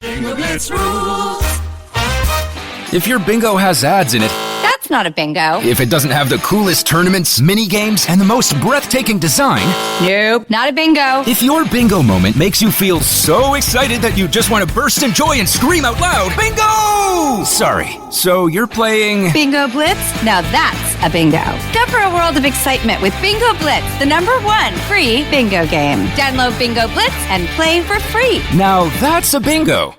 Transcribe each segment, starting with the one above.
Bingo Blitz rules. If your bingo has ads in it, That's not a bingo. if it doesn't have the coolest tournaments, mini games, and the most breathtaking design, Nope, not a bingo. if your bingo moment makes you feel so excited that you just want to burst in joy and scream out loud, bingo! Sorry, so you're playing... Bingo Blitz? Now that's a bingo. Discover a world of excitement with Bingo Blitz, the #1 free bingo game. Download Bingo Blitz and play for free. Now that's a bingo.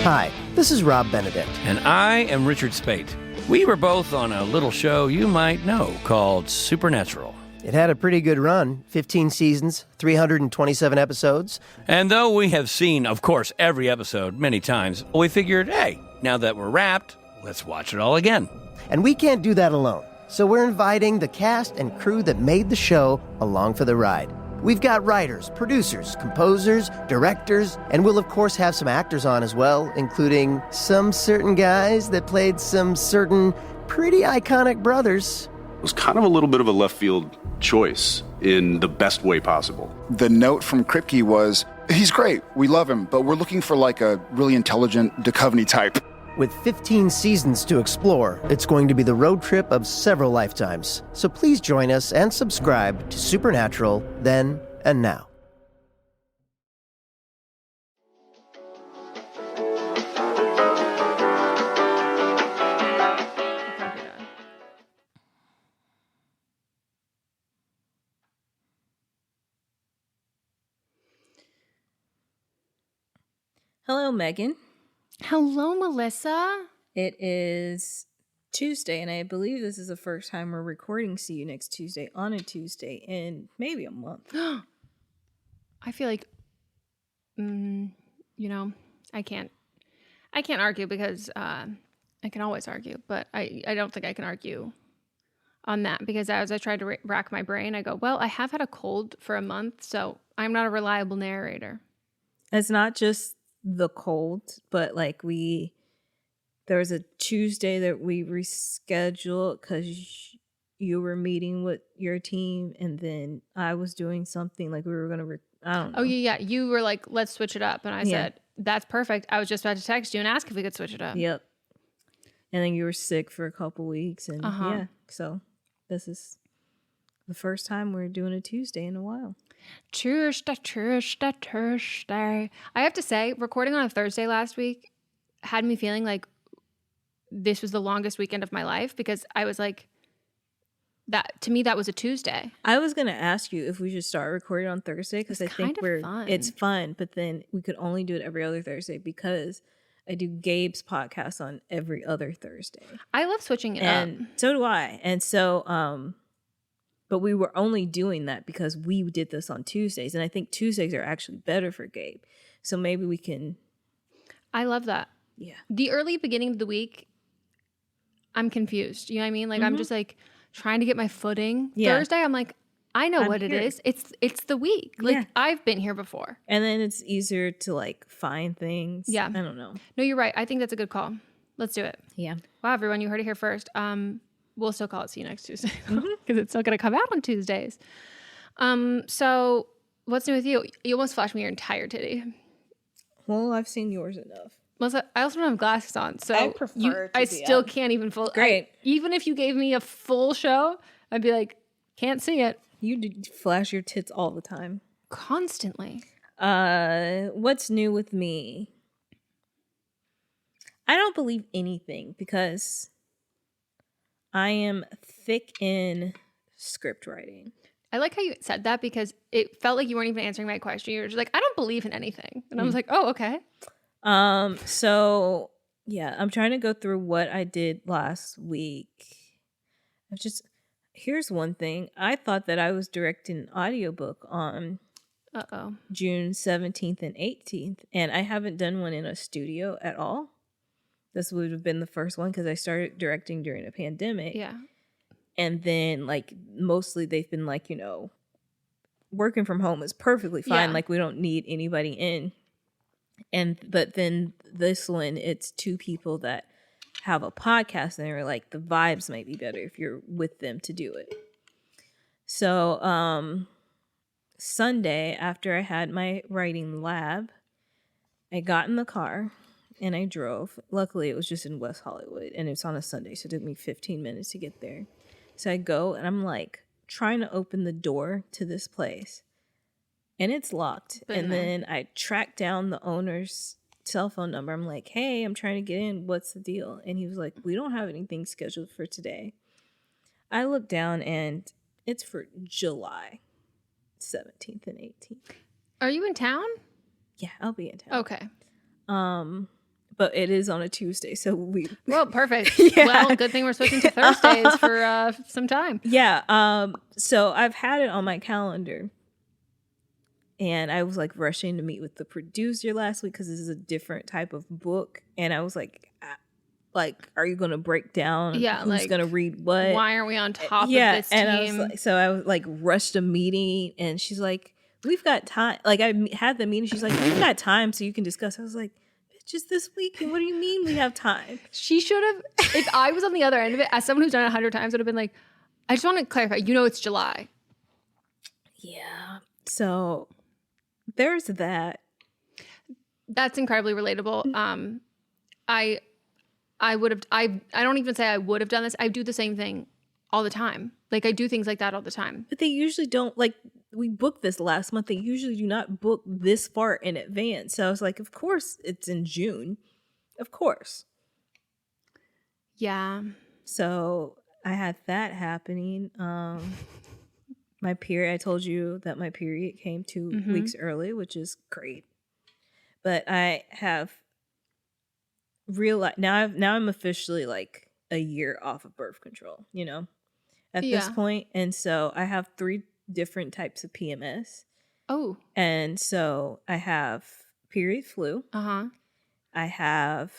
Hi, this is Rob Benedict. And I am Richard Spate. We were both on a little show you might know called Supernatural. It had a pretty good run, 15 seasons, 327 episodes. And though we have seen, of course, every episode many times, we figured, hey, now that we're wrapped, let's watch it all again. And we can't do that alone. So we're inviting the cast and crew that made the show along for the ride. We've got writers, producers, composers, directors, and we'll of course have some actors on as well, including some certain guys that played some certain pretty iconic brothers. It was kind of a little bit of a left field choice in the best way possible. The note from Kripke was, he's great, we love him, but we're looking for like a really intelligent Duchovny type. With 15 seasons to explore, it's going to be the road trip of several lifetimes. So please join us and subscribe to Supernatural Then and Now. Hello, Megan. Hello, Melissa. It is Tuesday, and I believe this is the first time we're recording See You Next Tuesday on a Tuesday in maybe a month. I feel like, I can't argue because I can always argue, but I don't think I can argue on that because as I tried to rack my brain, I go, well, I have had a cold for a month, so I'm not a reliable narrator. It's not just the cold, but like there was a Tuesday that we rescheduled because you were meeting with your team, and then I was doing something like we were gonna. I don't know. Oh yeah. You were like, let's switch it up, and I said that's perfect. I was just about to text you and ask if we could switch it up. Yep. And then you were sick for a couple weeks, and so this is the first time we're doing a Tuesday in a while. Tuesday. I have to say, recording on a Thursday last week had me feeling like this was the longest weekend of my life because I was like, that to me that was a Tuesday. I was gonna ask you if we should start recording on Thursday because I think it's fun, but then we could only do it every other Thursday because I do Gabe's podcast on every other Thursday. I love switching it up. And so do I. And so but we were only doing that because we did this on Tuesdays. And I think Tuesdays are actually better for Gabe. So maybe we can. I love that. Yeah. The early beginning of the week, I'm confused. You know what I mean? Like I'm just like trying to get my footing. Yeah. Thursday, I'm like, I know what it is. It's the week. Like I've been here before. And then it's easier to like find things. Yeah. I don't know. No, you're right. I think that's a good call. Let's do it. Yeah. Wow, everyone, you heard it here first. We'll still call it See You Next Tuesday because it's still going to come out on Tuesdays. So what's new with you? You almost flashed me your entire titty. Well, I've seen yours enough. Melissa, I also don't have glasses on, so I prefer to I be still up. can't even Great. Even if you gave me a full show, I'd be like, can't see it. You flash your tits all the time. Constantly. What's new with me? I don't believe anything because I am thick in script writing. I like how you said that because it felt like you weren't even answering my question. You were just like, I don't believe in anything. And I was like, oh, okay. So yeah, I'm trying to go through what I did last week. Here's one thing. I thought that I was directing an audiobook on June 17th and 18th, and I haven't done one in a studio at all. This would have been the first one because I started directing during a pandemic. Yeah. And then like mostly they've been like, working from home is perfectly fine. Yeah. Like we don't need anybody in. But then this one, it's two people that have a podcast and they're like, the vibes might be better if you're with them to do it. So Sunday, after I had my writing lab, I got in the car and I drove. Luckily, it was just in West Hollywood and it's on a Sunday, so it took me 15 minutes to get there. So I go and I'm like trying to open the door to this place and it's locked. And then I track down the owner's cell phone number. I'm like, hey, I'm trying to get in. What's the deal? And he was like, we don't have anything scheduled for today. I look down and it's for July 17th and 18th. Are you in town? Yeah, I'll be in town. Okay. But it is on a Tuesday, so we... Well, perfect. Yeah. Well, good thing we're switching to Thursdays for some time. Yeah, so I've had it on my calendar. And I was like rushing to meet with the producer last week because this is a different type of book. And I was like, are you going to break down who's going to read what? Why aren't we on top of this team? And I was like, so I was like rushed a meeting and she's like, we've got time. Like I had the meeting. She's like, we've got time so you can discuss. I was like, just this weekend. What do you mean we have time? She should have, if I was on the other end of it, as someone who's done it 100 times, would have been like, I just want to clarify, it's July. Yeah. So there's that. That's incredibly relatable. I don't even say I would have done this. I do the same thing all the time. Like I do things like that all the time. But they usually don't, like we booked this last month. They usually do not book this far in advance. So I was like, of course it's in June. Of course. Yeah. So I had that happening. My period, I told you that my period came 2 weeks early, which is great. But I have realized now I'm officially like a year off of birth control, at this point. And so I have 3 different types of PMS. Oh. And so I have period flu. Uh-huh. I have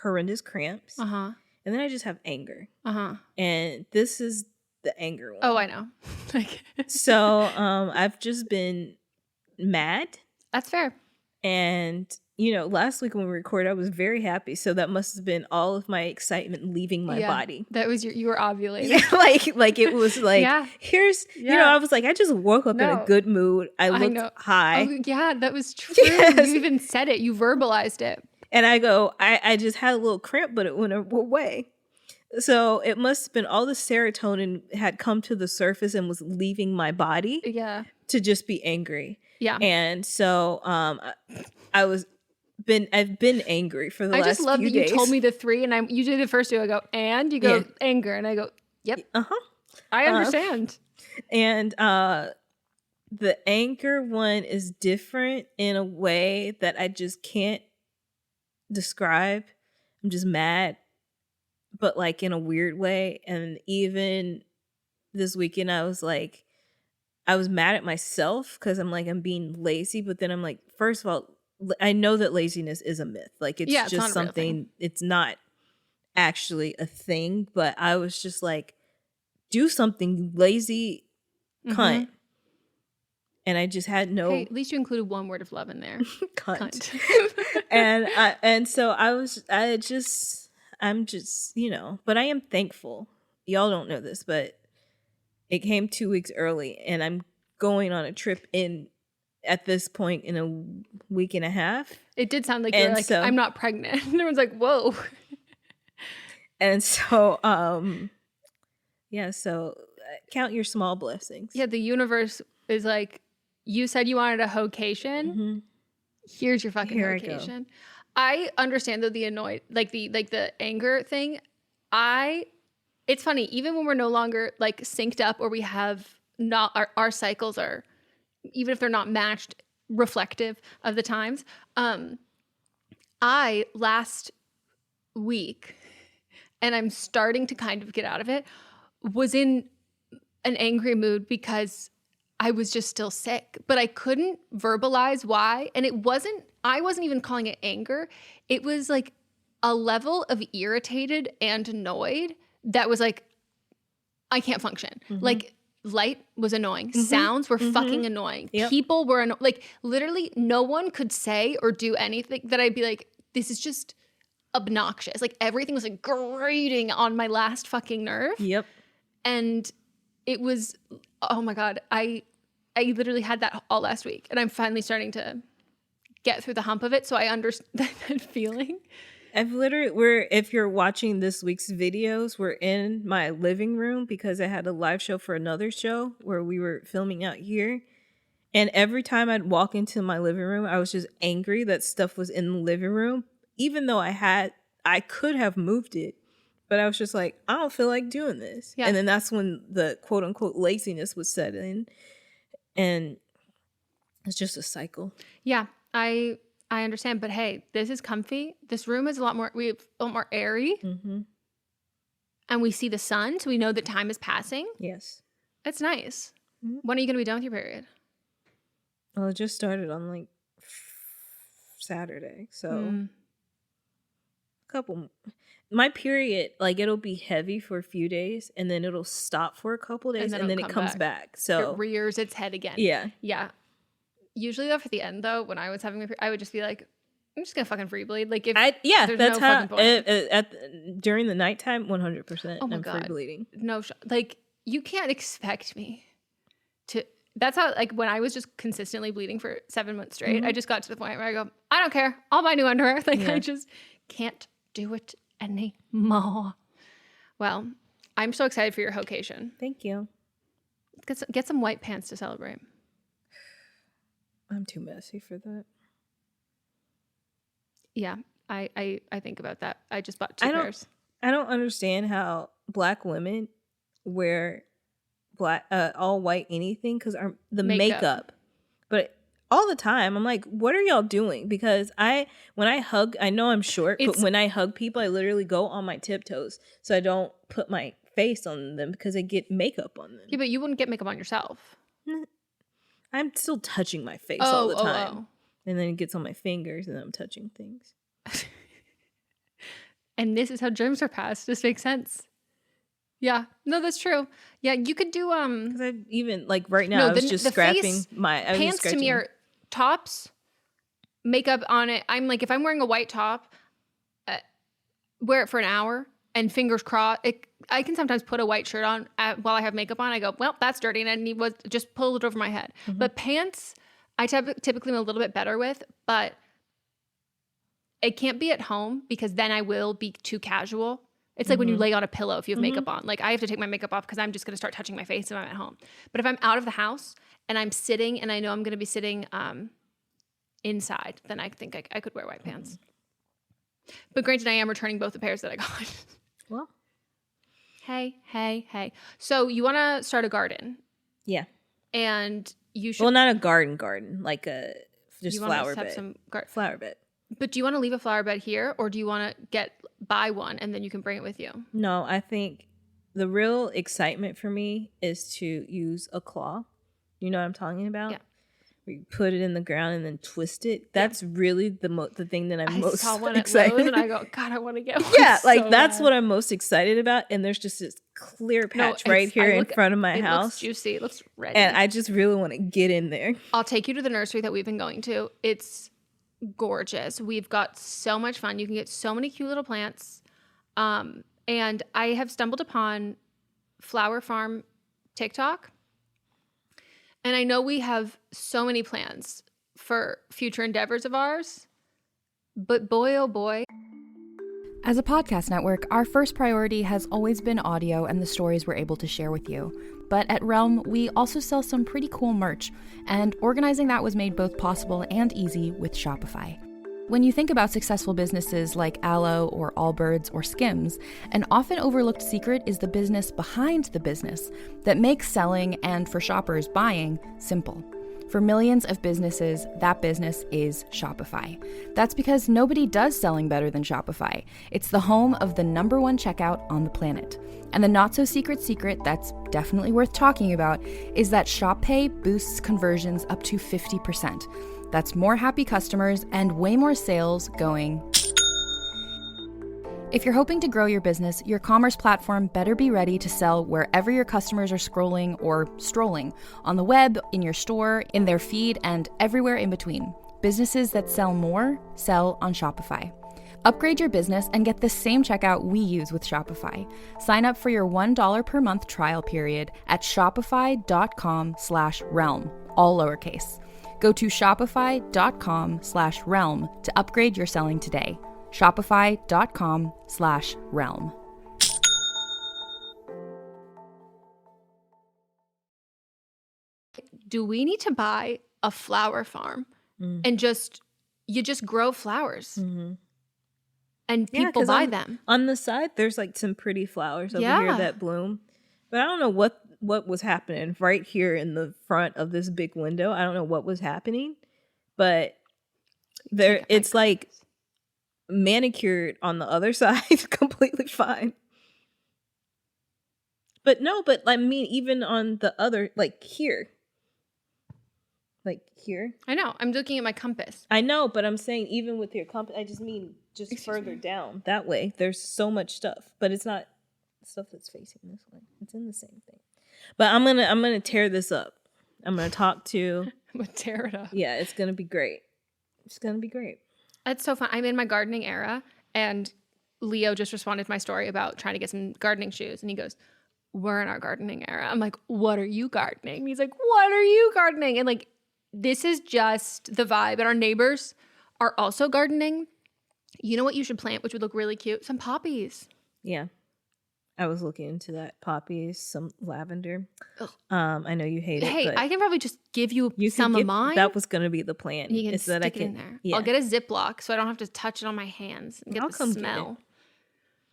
horrendous cramps. Uh-huh. And then I just have anger. Uh-huh. And this is the anger one. Oh, I know. So I've just been mad. That's fair. And, last week when we recorded, I was very happy. So that must have been all of my excitement leaving my body. That was you were ovulating. Yeah, like it was like, here's, I was like, I just woke up in a good mood. I looked high. Oh, yeah, that was true. Yes. You even said it. You verbalized it. And I go, I just had a little cramp, but it went away. So it must have been all the serotonin had come to the surface and was leaving my body. Yeah. To just be angry. Yeah. And so I've been angry for the last few days. I just love that you told me the 3 and you did the first 2. I go, and you go anger. And I go, yep. Uh-huh. I understand. And the anger one is different in a way that I just can't describe. I'm just mad, but like in a weird way. And even this weekend I was mad at myself because I'm being lazy, but then I'm like, first of all, I know that laziness is a myth. Like it's just something, it's not actually a thing, but I was just like, do something, you lazy cunt. And I just had no. Hey, at least you included one word of love in there. Cunt. and so I'm just, but I am thankful. Y'all don't know this, but it came 2 weeks early and I'm going on a trip at this point in a week and a half. It did sound like you're like, so, I'm not pregnant. And everyone's like, whoa. And so, so count your small blessings. Yeah, the universe is like, you said you wanted a hocation. Here's your fucking hocation. I understand though the annoyed, like the anger thing. It's funny, even when we're no longer like synced up or we have not our cycles are, even if they're not matched, reflective of the times. I last week, and I'm starting to kind of get out of it, was in an angry mood because I was just still sick, but I couldn't verbalize why. And I wasn't even calling it anger. It was like a level of irritated and annoyed that was like, I can't function. Like light was annoying. Sounds were fucking annoying. Yep. People were like literally no one could say or do anything that I'd be like, this is just obnoxious. Like everything was like grating on my last fucking nerve. Yep. And it was, oh my God, I literally had that all last week, and I'm finally starting to get through the hump of it, so I understand that feeling. If you're watching this week's videos, we're in my living room because I had a live show for another show where we were filming out here. And every time I'd walk into my living room, I was just angry that stuff was in the living room, even though I could have moved it. But I was just like, I don't feel like doing this. Yeah. And then that's when the quote unquote laziness would set in. And it's just a cycle. Yeah, I understand. But hey, this is comfy. This room is a lot more airy. Mm-hmm. And we see the sun, so we know that time is passing. Yes. It's nice. Mm-hmm. When are you going to be done with your period? Well, it just started on like Saturday. So my period, like it'll be heavy for a few days and then it'll stop for a couple days and then it comes back. So it rears its head again. Yeah. Yeah. Usually though, for the end though, when I was having my period, I would just be like, I'm just gonna fucking free bleed. Like there's that's no how fucking point. During the nighttime, 100%. Oh my I'm God. free bleeding. No, like you can't expect me to. That's how, like, when I was just consistently bleeding for 7 months straight, I just got to the point where I go, I don't care. I'll buy new underwear. Like, I just can't do it anymore. Well, I'm so excited for your vocation. Thank you. Get some white pants to celebrate. I'm too messy for that. Yeah, I think about that. I just bought 2 pairs. I don't understand how Black women wear all white anything because the makeup. But all the time I'm like, what are y'all doing? Because when I hug, I know I'm short, but when I hug people, I literally go on my tiptoes so I don't put my face on them because I get makeup on them. Yeah, but you wouldn't get makeup on yourself. I'm still touching my face all the time. And then it gets on my fingers and I'm touching things. And this is how germs are passed. This makes sense. Yeah, no, that's true. Yeah, you could do because I even like right now I was just scratching my pants. To me are tops, makeup on it. I'm like, if I'm wearing a white top, wear it for an hour and fingers crossed. I can sometimes put a white shirt on while I have makeup on. I go, well, that's dirty, and I need just pull it over my head. Mm-hmm. But pants, I typically am a little bit better with, but it can't be at home because then I will be too casual. It's like when you lay on a pillow if you have makeup on. Like I have to take my makeup off because I'm just going to start touching my face if I'm at home. But if I'm out of the house and I'm sitting and I know I'm going to be sitting inside, then I think I could wear white pants. But granted, I am returning both the pairs that I got. Well. Hey. So you want to start a garden. Yeah. And you should. Well, not a garden, like a just flower bed. Flower bed. But do you want to leave a flower bed here or do you want to buy one and then you can bring it with you? No, I think the real excitement for me is to use a claw. You know what I'm talking about? Yeah. Where you put it in the ground and then twist it. That's really the thing that I'm most excited about. And I go, God, I want to get one. Yeah, like that's what I'm most excited about. And there's just this clear patch right here in front of my house. It looks juicy. It looks ready. And I just really want to get in there. I'll take you to the nursery that we've been going to. It's gorgeous. We've got so much fun. You can get so many cute little plants. And I have stumbled upon Flower Farm TikTok. And I know we have so many plans for future endeavors of ours, but boy, oh boy. As a podcast network, our first priority has always been audio and the stories we're able to share with you. But at Realm, we also sell some pretty cool merch, and organizing that was made both possible and easy with Shopify. When you think about successful businesses like Aloe or Allbirds or Skims, an often overlooked secret is the business behind the business that makes selling and, for shoppers, buying simple. For millions of businesses, that business is Shopify. That's because nobody does selling better than Shopify. It's the home of the #1 checkout on the planet. And the not-so-secret secret that's definitely worth talking about is that Shop Pay boosts conversions up to 50%. That's more happy customers and way more sales going. If you're hoping to grow your business, your commerce platform better be ready to sell wherever your customers are scrolling or strolling, on the web, in your store, in their feed, and everywhere in between. Businesses that sell more sell on Shopify. Upgrade your business and get the same checkout we use with Shopify. Sign up for your $1 per month trial period at shopify.com/realm, all lowercase. Go to shopify.com/realm to upgrade your selling today. Shopify.com/realm. Do we need to buy a flower farm and you just grow flowers and people buy them? On the side, there's like some pretty flowers over here that bloom, but I don't know what was happening right here in the front of this big window. I don't know what was happening, but it's like manicured on the other side, completely fine. But I mean, even on the other, like here. Like here. I know. I'm looking at my compass. I know, but I'm saying even with your compass, I just mean further down. That way, there's so much stuff, but it's not stuff that's facing this way. It's in the same thing. But I'm gonna tear this up. I'm gonna talk to. I'm gonna tear it up. Yeah, it's gonna be great. It's gonna be great. It's so fun. I'm in my gardening era, and Leo just responded to my story about trying to get some gardening shoes, and he goes, "We're in our gardening era." I'm like, "What are you gardening?" And he's like, "What are you gardening?" And like, this is just the vibe. And our neighbors are also gardening. You know what you should plant, which would look really cute? Some poppies. Yeah. I was looking into that. Poppies, some lavender. I know you hate it. Hey, but I can probably just give you some of mine. That was going to be the plan. You can stick it in there. Yeah. I'll get a Ziploc so I don't have to touch it on my hands and get the smell.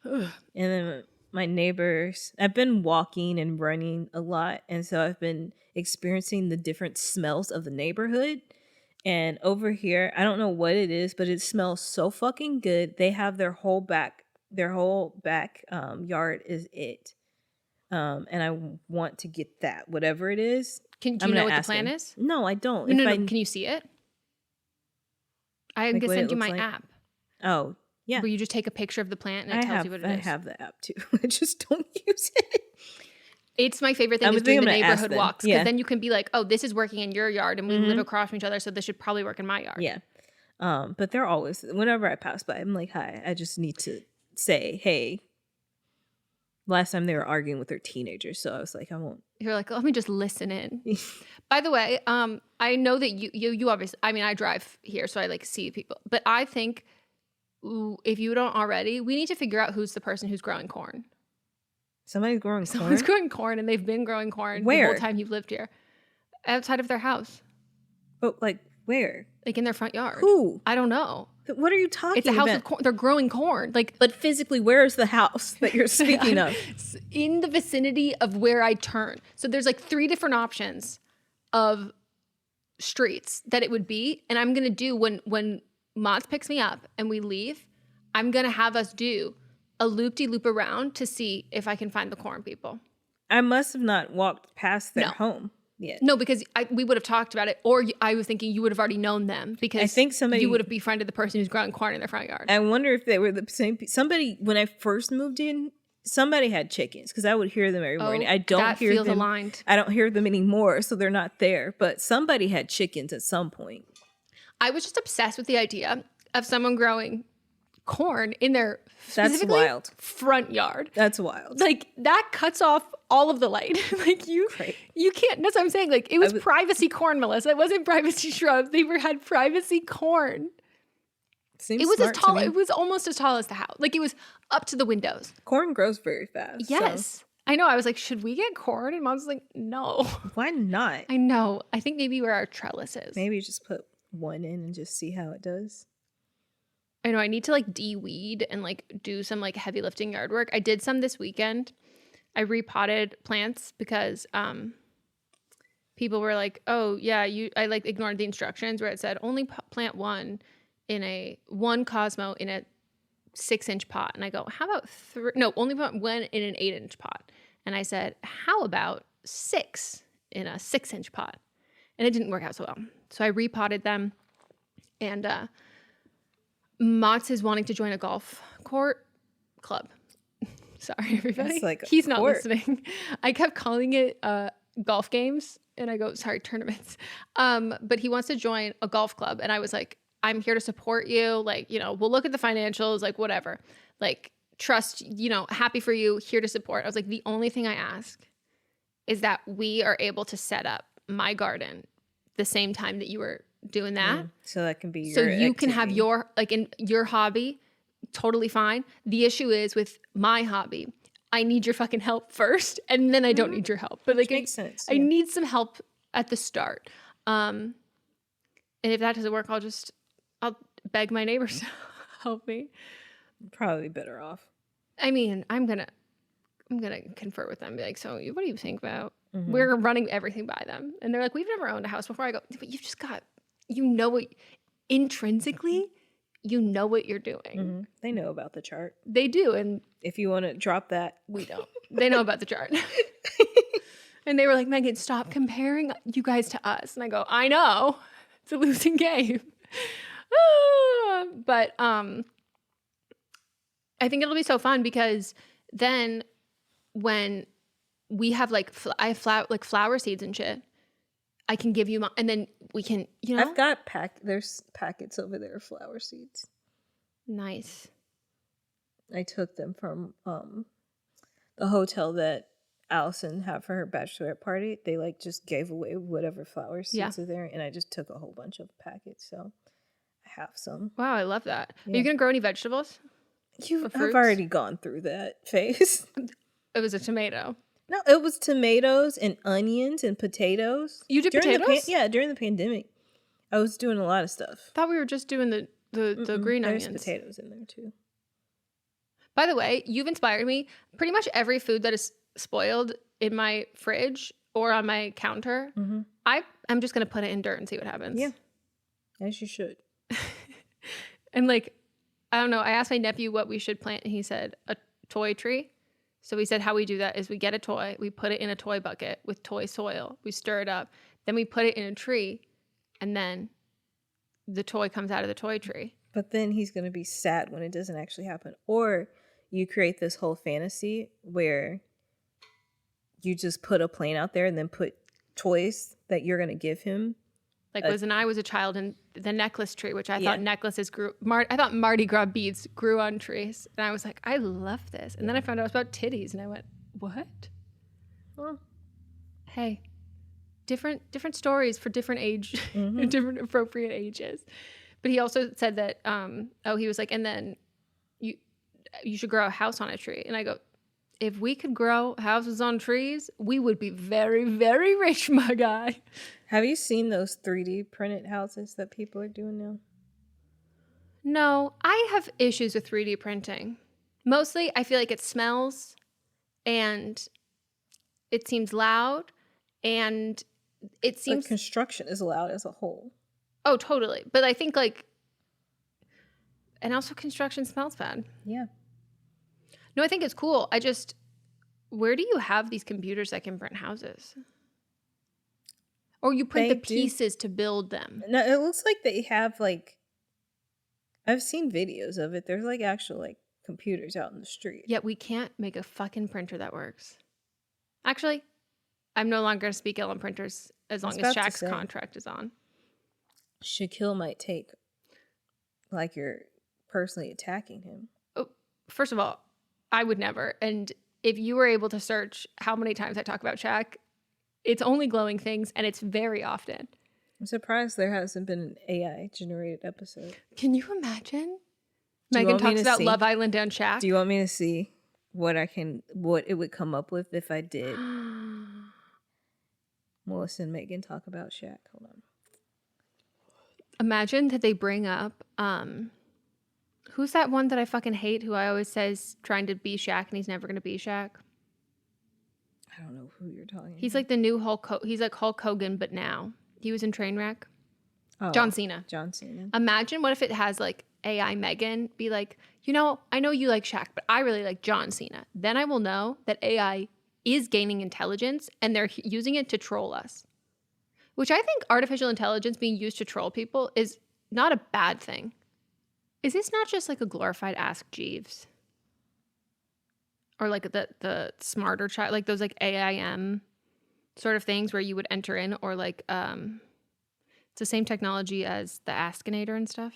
And then my neighbors, I've been walking and running a lot. And so I've been experiencing the different smells of the neighborhood. And over here, I don't know what it is, but it smells so fucking good. They have their whole back yard is it. And I want to get that, whatever it is. Do you know what the plan is? No, I don't. No, can you see it? I can send you my app. Oh, yeah. Where you just take a picture of the plant and it tells you what it is. I have the app too. I just don't use it. It's my favorite thing is doing the neighborhood walks. Because then you can be like, oh, this is working in your yard and we live across from each other, so this should probably work in my yard. Yeah. But they're always, whenever I pass by, I'm like, hi, I just need to say, hey. Last time they were arguing with their teenagers, so I was like, I won't. You're like, let me just listen in. By the way, I know that you obviously, I mean, I drive here, so I like see people. But I think if you don't already, we need to figure out who's the person who's growing corn. Somebody's growing corn? Someone's growing corn, and they've been growing corn where? The whole time you've lived here. Outside of their house. But like where? Like in their front yard. Who? I don't know. What are you talking about? It's a house with corn. They're growing corn. Like, but physically, where is the house that you're speaking of? In the vicinity of where I turn. So there's like 3 different options of streets that it would be. And I'm going to do when Mott's picks me up and we leave, I'm going to have us do a loop-de-loop around to see if I can find the corn people. I must have not walked past their home yet. No, because we would have talked about it, or I was thinking you would have already known them because I think you would have befriended the person who's growing corn in their front yard. I wonder if they were the same. Somebody, when I first moved in, somebody had chickens because I would hear them every morning. I don't hear them. Aligned. I don't hear them anymore, so they're not there. But somebody had chickens at some point. I was just obsessed with the idea of someone growing corn in their that's wild front yard. That's wild. Like that cuts off all of the light. Like you can't. That's what I'm saying. Like it was privacy corn, Melissa. It wasn't privacy shrubs. They had privacy corn. Seems it was smart as tall. to me. It was almost as tall as the house. Like it was up to the windows. Corn grows very fast. Yes. So. I know. I was like, should we get corn? And Mom's like, no. Why not? I know. I think maybe where our trellis is. Maybe just put one in and just see how it does. I know I need to like de-weed and like do some like heavy lifting yard work. I did some this weekend. I repotted plants because people were like, "Oh yeah, I like ignored the instructions where it said only plant one Cosmo in a 6-inch pot." And I go, "How about only plant one in an 8-inch pot?" And I said, "How about 6 in a 6-inch pot?" And it didn't work out so well. So I repotted them, and Mott's is wanting to join a golf court club. Sorry, everybody. Like he's not listening. I kept calling it golf games, and I go, sorry, tournaments. But he wants to join a golf club, and I was like, I'm here to support you. Like, you know, we'll look at the financials, like whatever. Like, trust, you know, happy for you, here to support. I was like, the only thing I ask is that we are able to set up my garden the same time that you were doing that. So that can be your so you activity. can have your, like, in your hobby, totally fine. The issue is with my hobby, I need your fucking help first, and then I don't need your help. But like, makes sense. I need some help at the start. And if that doesn't work, I'll beg my neighbors to help me. Probably better off. I mean, I'm gonna confer with them. Be like, so what do you think about? We're running everything by them, and they're like, we've never owned a house before. I go, but you've just got, you know what, intrinsically, you know what you're doing. They know about the chart. They do, and If you want to drop that, we don't. They know about the chart. And they were like, Megan, stop comparing you guys to us. And I go, I know, it's a losing game. But I think it'll be so fun because then when we have like I have flower seeds and shit, I can give you and then we can, you know. I've got there's packets over there of flower seeds. Nice. I took them from the hotel that Allison had for her bachelorette party. They like just gave away whatever flower seeds are there, and I just took a whole bunch of packets, so I have some. Wow, I love that. Yeah. Are you gonna grow any vegetables? I've already gone through that phase. It was a tomato. No, it was tomatoes and onions and potatoes. You did during potatoes? during the pandemic, I was doing a lot of stuff. I thought we were just doing the green onions. There's potatoes in there too. By the way, you've inspired me. Pretty much every food that is spoiled in my fridge or on my counter, I'm just going to put it in dirt and see what happens. Yeah, as you should. And like, I don't know, I asked my nephew what we should plant, and he said a toy tree. So we said how we do that is we get a toy, we put it in a toy bucket with toy soil, we stir it up, then we put it in a tree, and then the toy comes out of the toy tree. But then he's going to be sad when it doesn't actually happen. Or you create this whole fantasy where you just put a plane out there and then put toys that you're going to give him. Like when I was a child, in the necklace tree, which I thought necklaces grew. I thought Mardi Gras beads grew on trees, and I was like, I love this. And then I found out it was about titties, and I went, what? Well, hey, different stories for different age, different appropriate ages. But he also said that, he was like, and then you should grow a house on a tree. And I go, if we could grow houses on trees, we would be very, very rich, my guy. Have you seen those 3D printed houses that people are doing now? No, I have issues with 3D printing. Mostly, I feel like it smells and it seems loud and it seems... But construction is loud as a whole. Oh, totally. But I think like... And also construction smells bad. Yeah. No, I think it's cool. Where do you have these computers that can print houses? Or you print the pieces to build them? No, it looks like they have like, I've seen videos of it. There's like actual like computers out in the street. Yet we can't make a fucking printer that works. Actually, I'm no longer going to speak ill on printers as long as Shaq's contract is on. Shaquille might take like you're personally attacking him. Oh, first of all, I would never. And if you were able to search how many times I talk about Shaq, it's only glowing things, and it's very often. I'm surprised there hasn't been an AI-generated episode. Can you imagine? Megan talks about Love Island and Shaq. Do you want me to see what it would come up with if I did? Melisa and Meghan talk about Shaq. Hold on. Imagine that they bring up... who's that one that I fucking hate who I always says trying to be Shaq and he's never going to be Shaq? I don't know who you're talking about. He's like the new he's like Hulk Hogan, but now. He was in Trainwreck. Oh, John Cena. Imagine what if it has like AI Megan be like, I know you like Shaq, but I really like John Cena. Then I will know that AI is gaining intelligence and they're using it to troll us. Which I think artificial intelligence being used to troll people is not a bad thing. Is this not just like a glorified Ask Jeeves? Or like the smarter child, like those like AIM sort of things where you would enter in, or like It's the same technology as the Askinator and stuff.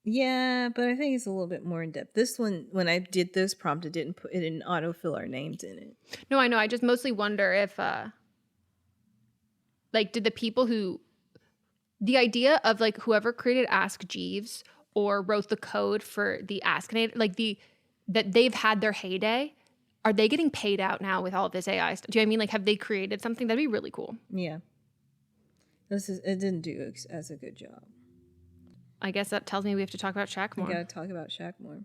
Yeah, but I think it's a little bit more in depth. This one, when I did this prompt, it didn't autofill our names in it. No, I know. I just mostly wonder if, like, did the people the idea of like whoever created Ask Jeeves or wrote the code for the Askinator, like that they've had their heyday. Are they getting paid out now with all of this AI stuff? Do you know what I mean? Like, have they created something? That'd be really cool. Yeah. It didn't do as a good job. I guess that tells me we have to talk about Shaq more. We gotta talk about Shaq more.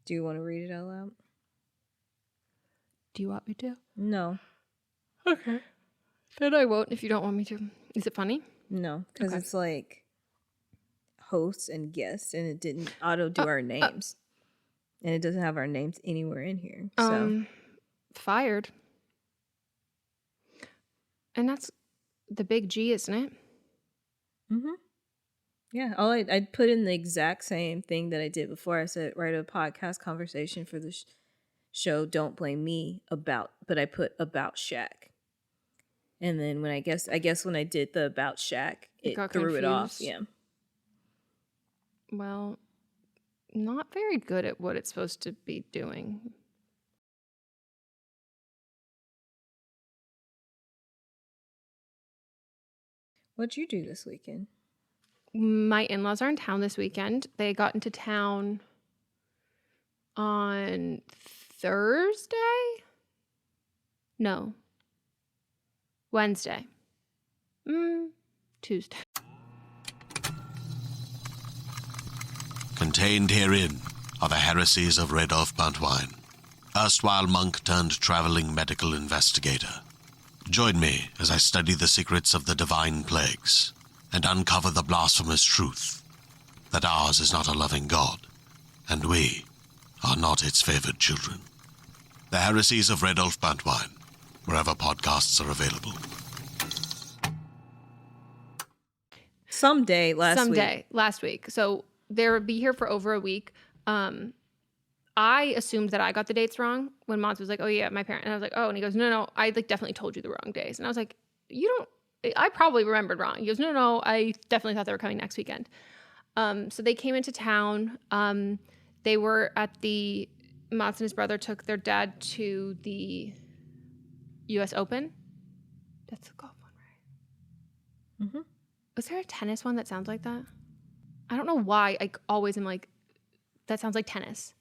Do you want to read it out loud? Do you want me to? No. Okay. Then I won't if you don't want me to. Is it funny? No, because it's like hosts and guests, and it didn't auto do our names. And it doesn't have our names anywhere in here. So fired. And that's the big G, isn't it? Mm-hmm. Yeah. I put in the exact same thing that I did before. I said, write a podcast conversation for the show. Don't blame me but I put about Shaq. And then when I guess when I did the about Shaq, it threw it off. Yeah. Well, not very good at what it's supposed to be doing. What'd you do this weekend? My in-laws are in town this weekend. They got into town on Thursday? No. Wednesday. Tuesday. Contained herein are the heresies of Radolf Buntwine, erstwhile monk turned traveling medical investigator. Join me as I study the secrets of the divine plagues and uncover the blasphemous truth that ours is not a loving God, and we are not its favored children. The heresies of Radolf Buntwine, wherever podcasts are available. Someday last week. So they'll be here for over a week. I assumed that I got the dates wrong when Mods was like, oh yeah, my parent. And I was like, oh, and he goes, no, I like definitely told you the wrong days. And I was like, I probably remembered wrong. He goes, no, I definitely thought they were coming next weekend. So they came into town. They were at Mods and his brother took their dad to the US Open. That's the golf one, right? Mm-hmm. Was there a tennis one that sounds like that? I don't know why I always am like, that sounds like tennis.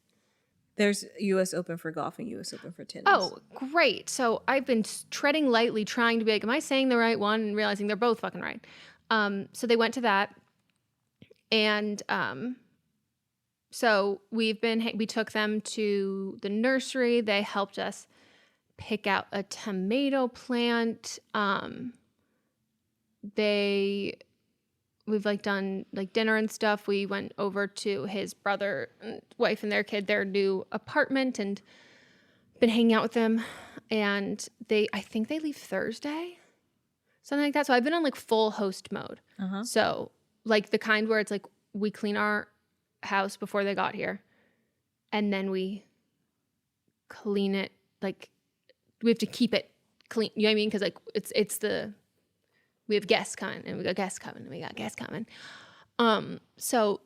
There's US Open for golf and US Open for tennis. Oh, great. So I've been treading lightly, trying to be like, am I saying the right one? And realizing they're both fucking right. So they went to that. And so we took them to the nursery. They helped us pick out a tomato plant. We've like done like dinner and stuff. We went over to his brother, wife, and their kid, their new apartment, and been hanging out with them. And I think they leave Thursday, something like that. So I've been on like full host mode. Uh-huh. So like the kind where it's like we clean our house before they got here, and then we clean it. Like we have to keep it clean. You know what I mean? Because like we have guests coming, and we got guests coming, and we got guests coming. So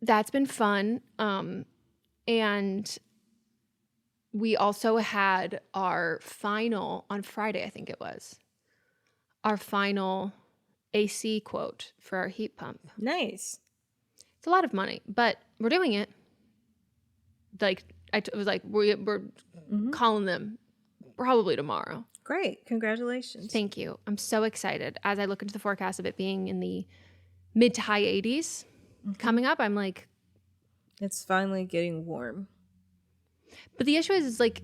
that's been fun. And we also had our final, on Friday, I think it was, our final AC quote for our heat pump. Nice. It's a lot of money, but we're doing it. Like, it was like, we're calling them probably tomorrow. Great. Congratulations. Thank you. I'm so excited. As I look into the forecast of it being in the mid to high 80s coming up, I'm like... It's finally getting warm. But the issue is like,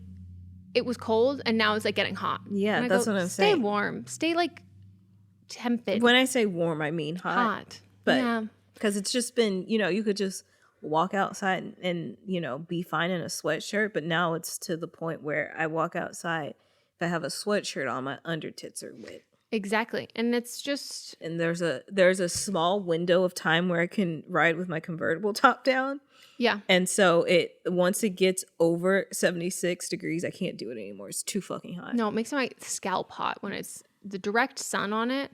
it was cold and now it's like getting hot. Yeah, that's what I'm saying. Stay warm. Stay like tempered. When I say warm, I mean hot. Hot. But yeah. Because it's just been, you could just walk outside and be fine in a sweatshirt. But now it's to the point where I walk outside. If I have a sweatshirt on, my under tits are wet. Exactly. And it's just... And there's a small window of time where I can ride with my convertible top down. Yeah. And so once it gets over 76 degrees, I can't do it anymore. It's too fucking hot. No, it makes my scalp hot when it's the direct sun on it.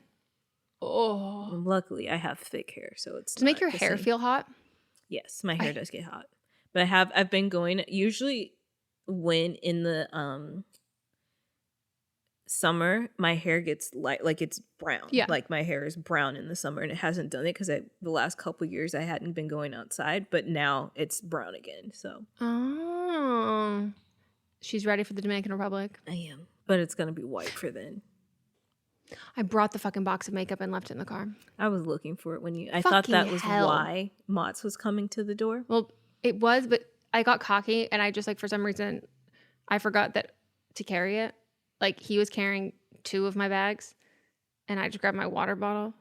Oh. Luckily, I have thick hair, so it's to make your hair feel hot. Yes, my hair does get hot, but I've been going usually when in the summer my hair gets light, like it's brown. Yeah, like my hair is brown in the summer, and it hasn't done it because the last couple years I hadn't been going outside, but now it's brown again. So she's ready for the Dominican Republic. I am, but it's gonna be white for then. I brought the fucking box of makeup and left it in the car. I was looking for it when I thought that was why Mott's was coming to the door. Well, it was, but I got cocky and I just like for some reason I forgot that to carry it. Like he was carrying 2 of my bags and I just grabbed my water bottle.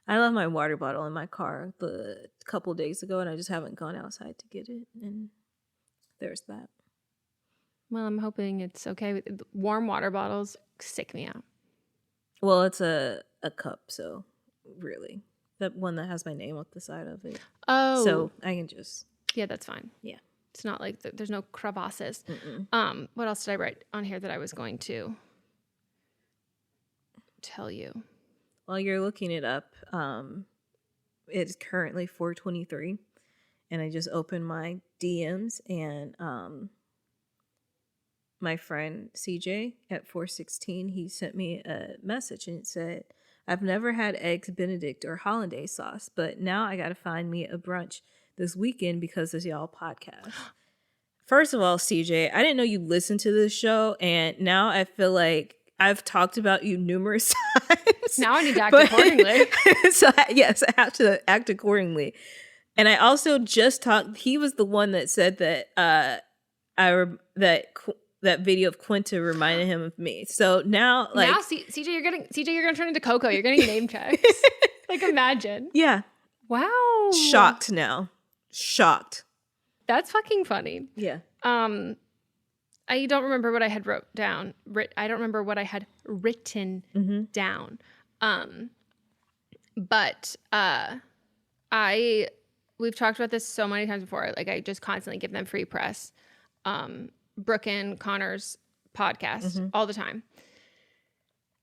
I left my water bottle in my car a couple days ago and I just haven't gone outside to get it. And there's that. Well, I'm hoping it's okay. Warm water bottles sick me out. Well, it's a cup, so really. That one that has my name up the side of it. Oh. So I can just... Yeah, that's fine. Yeah. It's not like there's no crevasses. Mm-mm. What else did I write on here that I was going to tell you? While you're looking it up, it's currently 4:23, and I just opened my DMs, and my friend CJ at 4:16, he sent me a message, and it said, "I've never had eggs Benedict or hollandaise sauce, but now I got to find me a brunch this weekend because of y'all podcast." First of all, CJ, I didn't know you listened to this show, and now I feel like I've talked about you numerous times. Now I need to act accordingly. So yes, I have to act accordingly. And I also just talked. He was the one that said that that video of Quinta reminded him of me. So now, like, now, CJ, you're gonna turn into Coco. You're getting name checks. Like, imagine. Yeah. Wow. Shocked now. Shocked. That's fucking funny. Yeah. I don't remember what I had wrote down. I don't remember what I had written down. But we've talked about this so many times before. Like, I just constantly give them free press. Brooke and Connor's podcast all the time.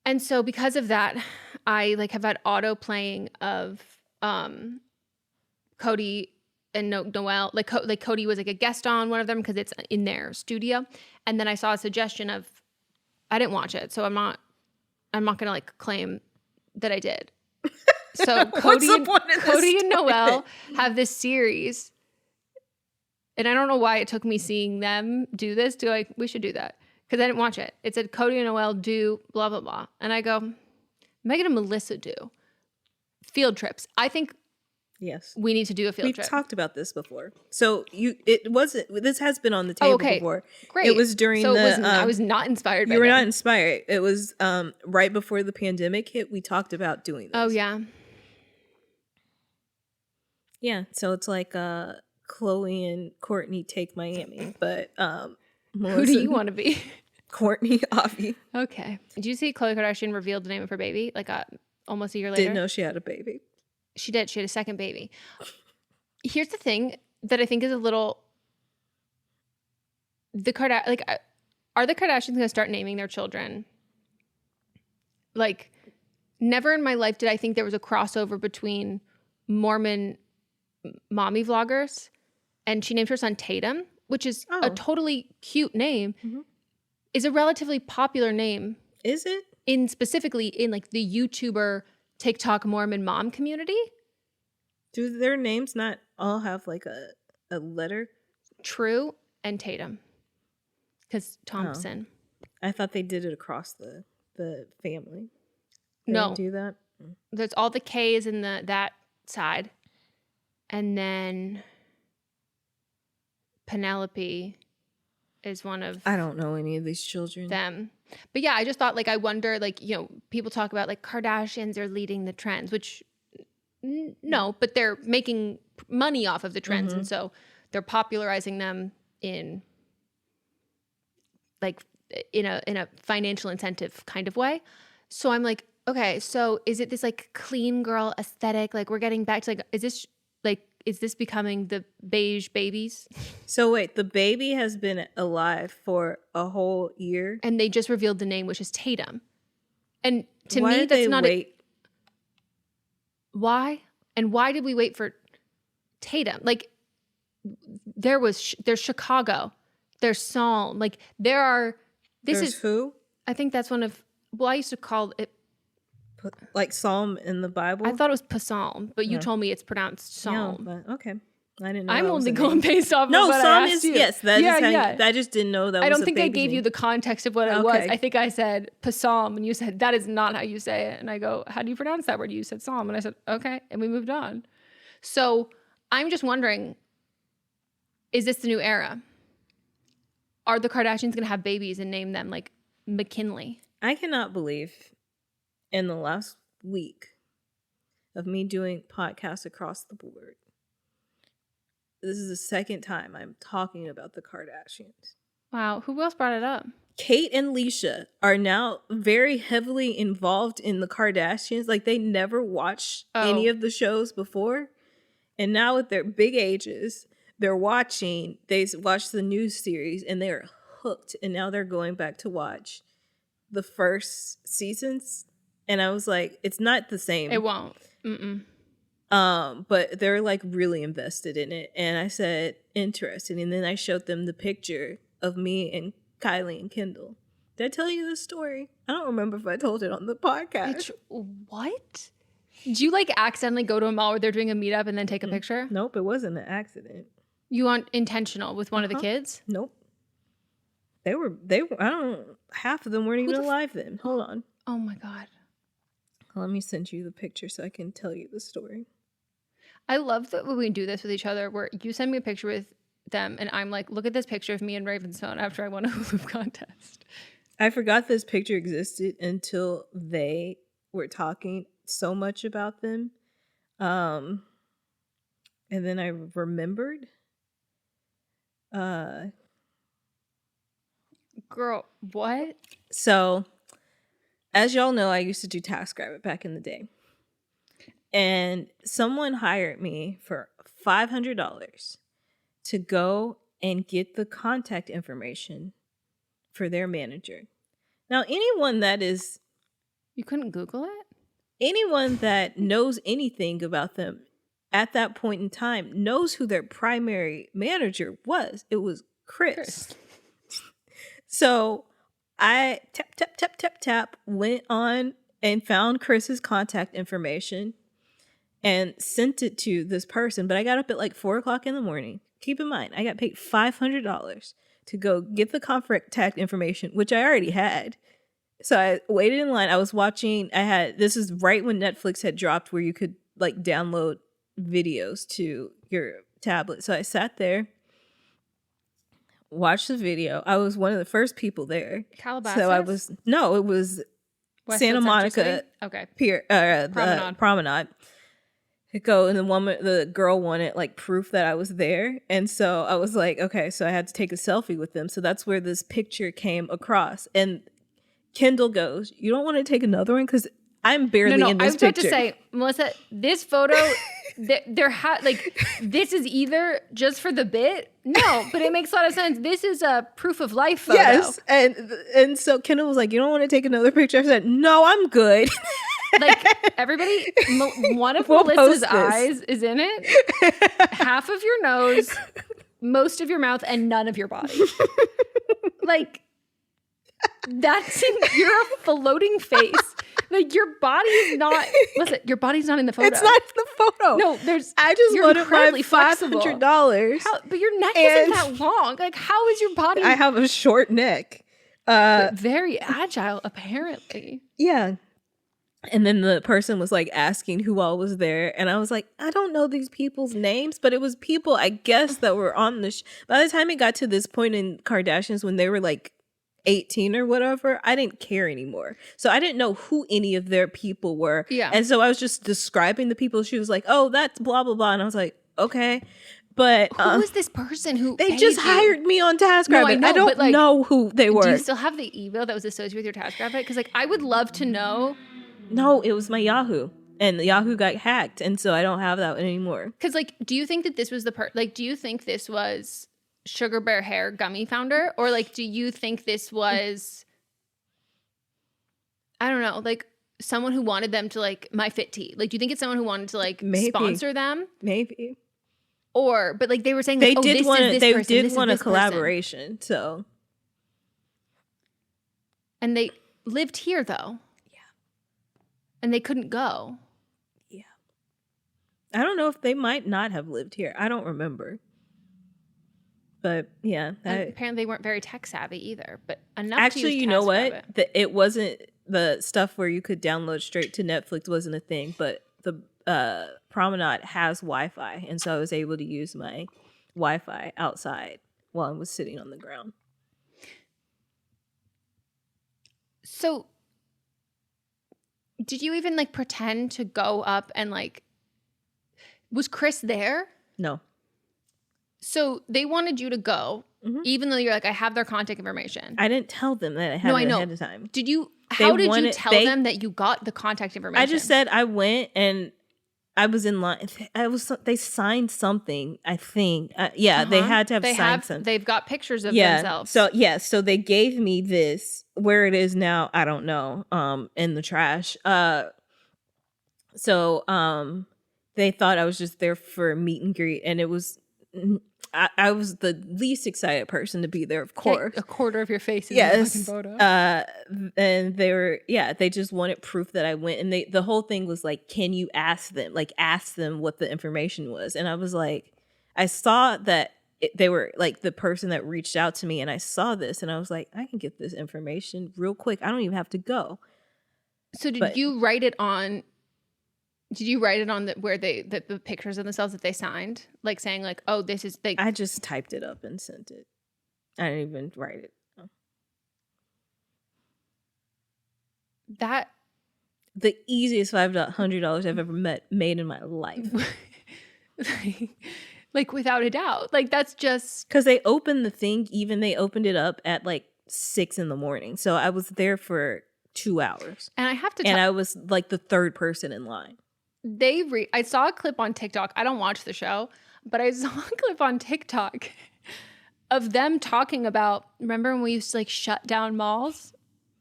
And so because of that, I like have had auto playing of Cody and Noelle. Like Cody was like a guest on one of them because it's in their studio. And then I saw a suggestion of, I didn't watch it, so I'm not gonna like claim that I did. So Cody and Noelle have this series. And I don't know why it took me seeing them do this to like, we should do that. Because I didn't watch it. It said Cody and Noelle do blah, blah, blah. And I go, Meghan and Melissa do field trips. I think yes, we need to do a field trip. We've talked about this before. So this has been on the table before. Great. It was during I was not inspired by you were not inspired. It was right before the pandemic hit. We talked about doing this. Oh, yeah. Yeah. So it's like Khloe and Courtney take Miami, but who do you want to be? Courtney, Avi. Okay. Did you see Khloe Kardashian revealed the name of her baby like almost a year later? Didn't know she had a baby. She did. She had a second baby. Here's the thing that I think is a little are the Kardashians going to start naming their children? Like, never in my life did I think there was a crossover between Mormon mommy vloggers, and she named her son Tatum, which is a totally cute name, is a relatively popular name. Is it? Specifically in like the YouTuber TikTok Mormon mom community. Do their names not all have like a letter? True and Tatum. Because Thompson. I thought they did it across the family. They no. didn't do that? There's all the K's in that side. And then Penelope is one of... I don't know any of these children. Them. But yeah, I just thought, like, I wonder, like, you know, people talk about, like, Kardashians are leading the trends, which, no, but they're making money off of the trends. And so they're popularizing them in, like, in a financial incentive kind of way. So I'm like, okay, so is it this, like, clean girl aesthetic? Like, we're getting back to, like, is this becoming the beige babies? So wait, the baby has been alive for a whole year? And they just revealed the name, which is Tatum. And to Why me, did that's they not... wait Why? And why did we wait for Tatum? Like, there's Chicago, there's Psalm. Like, There's who? I think that's one of, well, I used to call it, like Psalm in the Bible? I thought it was Psalm, but you told me it's pronounced Psalm. Yeah, but okay. I didn't know. I'm only going based off of what Psalm I asked you. Yes, that is how I just didn't know that was I don't a think I baby gave you name. the context of what it was. I think I said Psalm, and you said, that is not how you say it. And I go, how do you pronounce that word? You said Psalm. And I said, okay. And we moved on. So I'm just wondering, is this the new era? Are the Kardashians going to have babies and name them like McKinley? I cannot believe in the last week of me doing podcasts across the board, this is the second time I'm talking about the Kardashians. Wow. Who else brought it up? Kate and Leisha are now very heavily involved in the Kardashians. Like, they never watched any of the shows before. And now with their big ages, they watch the new series and they're hooked. And now they're going back to watch the first seasons. And I was like, it's not the same. It won't. Mm-mm. But they're like really invested in it. And I said, interesting. And then I showed them the picture of me and Kylie and Kendall. Did I tell you this story? I don't remember if I told it on the podcast. What? Did you like accidentally go to a mall where they're doing a meetup and then take a picture? Nope, it wasn't an accident. You aren't intentional with one of the kids? Nope. They were, half of them weren't even alive then. Hold on. Oh my God. Let me send you the picture so I can tell you the story. I love that when we do this with each other, where you send me a picture with them and I'm like, look at this picture of me and Ravenstone after I won a hula hoop contest. I forgot this picture existed until they were talking so much about them. And then I remembered. Girl, what? So, as y'all know, I used to do TaskRabbit back in the day. And someone hired me for $500 to go and get the contact information for their manager. Now, anyone that is... You couldn't Google it? Anyone that knows anything about them at that point in time knows who their primary manager was. It was Chris. So I tap, went on and found Chris's contact information and sent it to this person. But I got up at like 4 o'clock in the morning. Keep in mind, I got paid $500 to go get the contact information, which I already had. So I waited in line. I was watching, this is right when Netflix had dropped where you could like download videos to your tablet. So I sat there, watched the video. I was one of the first people there. Calabasas? So it was Westfield Santa Monica Pier, Promenade. And the girl wanted like proof that I was there. And so I was like, okay, so I had to take a selfie with them. So that's where this picture came across. And Kendall goes, you don't want to take another one? Because I'm barely in this picture. I was about to say, Melissa, this photo, this is either just for the bit. No, but it makes a lot of sense. This is a proof of life photo. Yes. And so Kendall was like, you don't want to take another picture? I said, no, I'm good. Like, everybody, one of Melissa's eyes is in it, half of your nose, most of your mouth, and none of your body. Like, you're a floating face. Like, your body is not, listen, your body's not in the photo. It's not in the photo. No, I just wanted my $500. But your neck isn't that long. Like, how is your body? I have a short neck. But very agile, apparently. Yeah. And then the person was like asking who all was there. And I was like, I don't know these people's names, but it was people, I guess, that were on the by the time it got to this point in Kardashians when they were like 18 or whatever, I didn't care anymore. So I didn't know who any of their people were. Yeah. And so I was just describing the people. She was like, oh, that's blah, blah, blah. And I was like, okay. But who was this person who they just hired me on TaskRabbit? No, I don't know who they were. Do you still have the email that was associated with your TaskRabbit? Because like, I would love to know. No, it was my Yahoo, and Yahoo got hacked, and so I don't have that anymore. Because, like, do you think that this was do you think this was Sugar Bear Hair Gummy founder? Or, like, do you think this was, I don't know, like, someone who wanted them to like My Fit Tea? Like, do you think it's someone who wanted to like Maybe. sponsor them? Maybe. Or, but like they were saying, They like, did want a person. collaboration. So, and they lived here though. Yeah. And they couldn't go. Yeah. I don't know if they might not have lived here. I don't remember. But yeah, And apparently they weren't very tech savvy either. But enough. actually, to use you know TaskRabbit. what? It wasn't the stuff where you could download straight to Netflix wasn't a thing, but the Promenade has Wi-Fi, and so I was able to use my Wi-Fi outside while I was sitting on the ground. So, did you even like pretend to go up and like? Was Chris there? No. So they wanted you to go, even though you're like, I have their contact information. I didn't tell them that I had it ahead of time. Did you? How did you tell them that you got the contact information? I just said I went and I was in line. They signed something. I think. They had to have signed something. They've got pictures of themselves. So they gave me this. Where it is now, I don't know. In the trash. They thought I was just there for a meet and greet, and it was. I was the least excited person to be there, of course. A quarter of your face in the fucking photo. And they just wanted proof that I went. And the whole thing was like, can you ask them? Like, ask them what the information was. And I was like, I saw that they were like the person that reached out to me, and I saw this, and I was like, I can get this information real quick. I don't even have to go. So did you write it on? Did you write it on the pictures of themselves that they signed? Like saying like, oh, this is like. I just typed it up and sent it. I didn't even write it. That. The easiest $500 I've ever made in my life. Like without a doubt. Like that's just. Because they opened the thing, they opened it up at like 6 a.m. So I was there for 2 hours. And I have to. And I was like the third person in line. I saw a clip on TikTok. I don't watch the show, but I saw a clip on TikTok of them talking about, remember when we used to like shut down malls?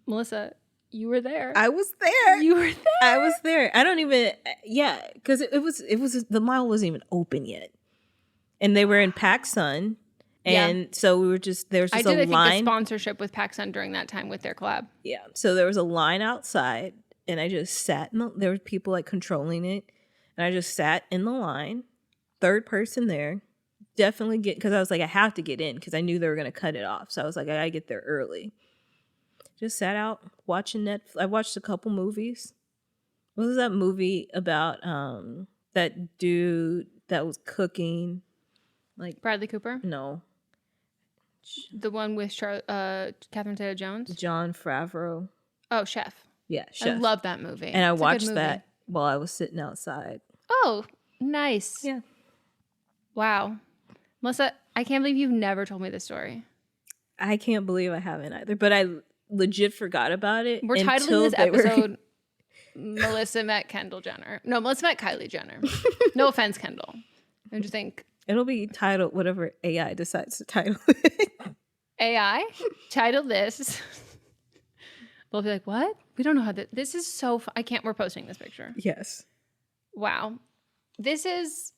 Melissa, you were there. I was there. You were there. I was there. I don't even, because it was, the mall wasn't even open yet. And they were in PacSun. And so we were just, there was just a line. I did a sponsorship with PacSun during that time with their collab. Yeah. So there was a line outside. And I just sat there were people like controlling it. And I just sat in the line, third person there, definitely because I was like, I have to get in because I knew they were going to cut it off. So I was like, I got to get there early. Just sat out watching Netflix. I watched a couple movies. What was that movie about that dude that was cooking? Like Bradley Cooper? No. The one with Catherine Zeta-Jones? Jon Favreau. Oh, Chef. Yeah, Chef. I love that movie. And I watched that while I was sitting outside. Oh, nice. Yeah. Wow. Melissa, I can't believe you've never told me this story. I can't believe I haven't either, but I legit forgot about it. We're titling this episode Melissa Met Kendall Jenner. No, Melissa Met Kylie Jenner. No offense, Kendall. I just think it'll be titled whatever AI decides to title it. AI? Title this. They'll be like, what? We don't know how this is so fun. We're posting this picture. Yes. Wow. This is.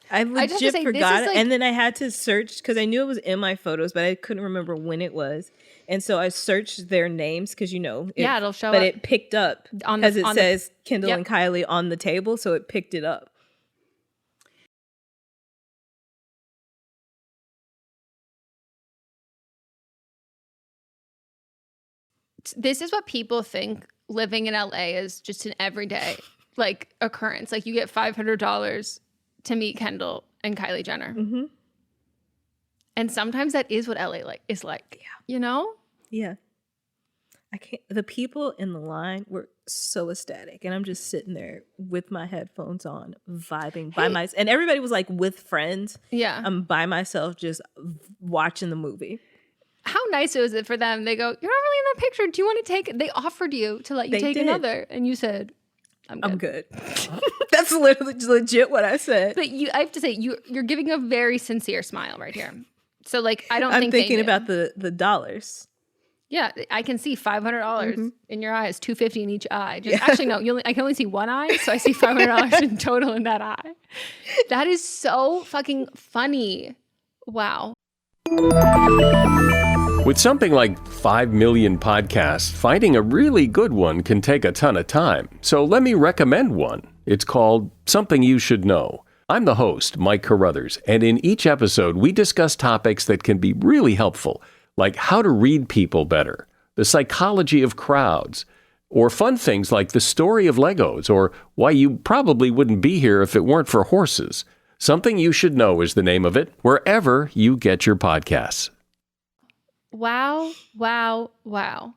I legit forgot it. Like, and then I had to search because I knew it was in my photos, but I couldn't remember when it was. And so I searched their names because, it'll show up. But it picked up because it says Kendall and Kylie on the table. So it picked it up. This is what people think living in LA is just an everyday like occurrence. Like you get $500 to meet Kendall and Kylie Jenner. Mm-hmm. And sometimes that is what LA is like. Yeah. Yeah. I can't. The people in the line were so ecstatic, and I'm just sitting there with my headphones on, vibing by myself. And everybody was like with friends. Yeah. I'm by myself, just watching the movie. How nice was it for them? They go, you're not really in that picture. Do you want to take it? They offered you to let you take another. And you said, I'm good. That's literally legit what I said. But I have to say, you're giving a very sincere smile right here. So like, I'm thinking about the dollars. Yeah, I can see $500 in your eyes, $250 in each eye. Actually, no, I can only see one eye, so I see $500 in total in that eye. That is so fucking funny. Wow. With something like 5 million podcasts, finding a really good one can take a ton of time. So let me recommend one. It's called Something You Should Know. I'm the host, Mike Carruthers, and in each episode, we discuss topics that can be really helpful, like how to read people better, the psychology of crowds, or fun things like the story of Legos, or why you probably wouldn't be here if it weren't for horses. Something You Should Know is the name of it, wherever you get your podcasts. Wow, wow, wow.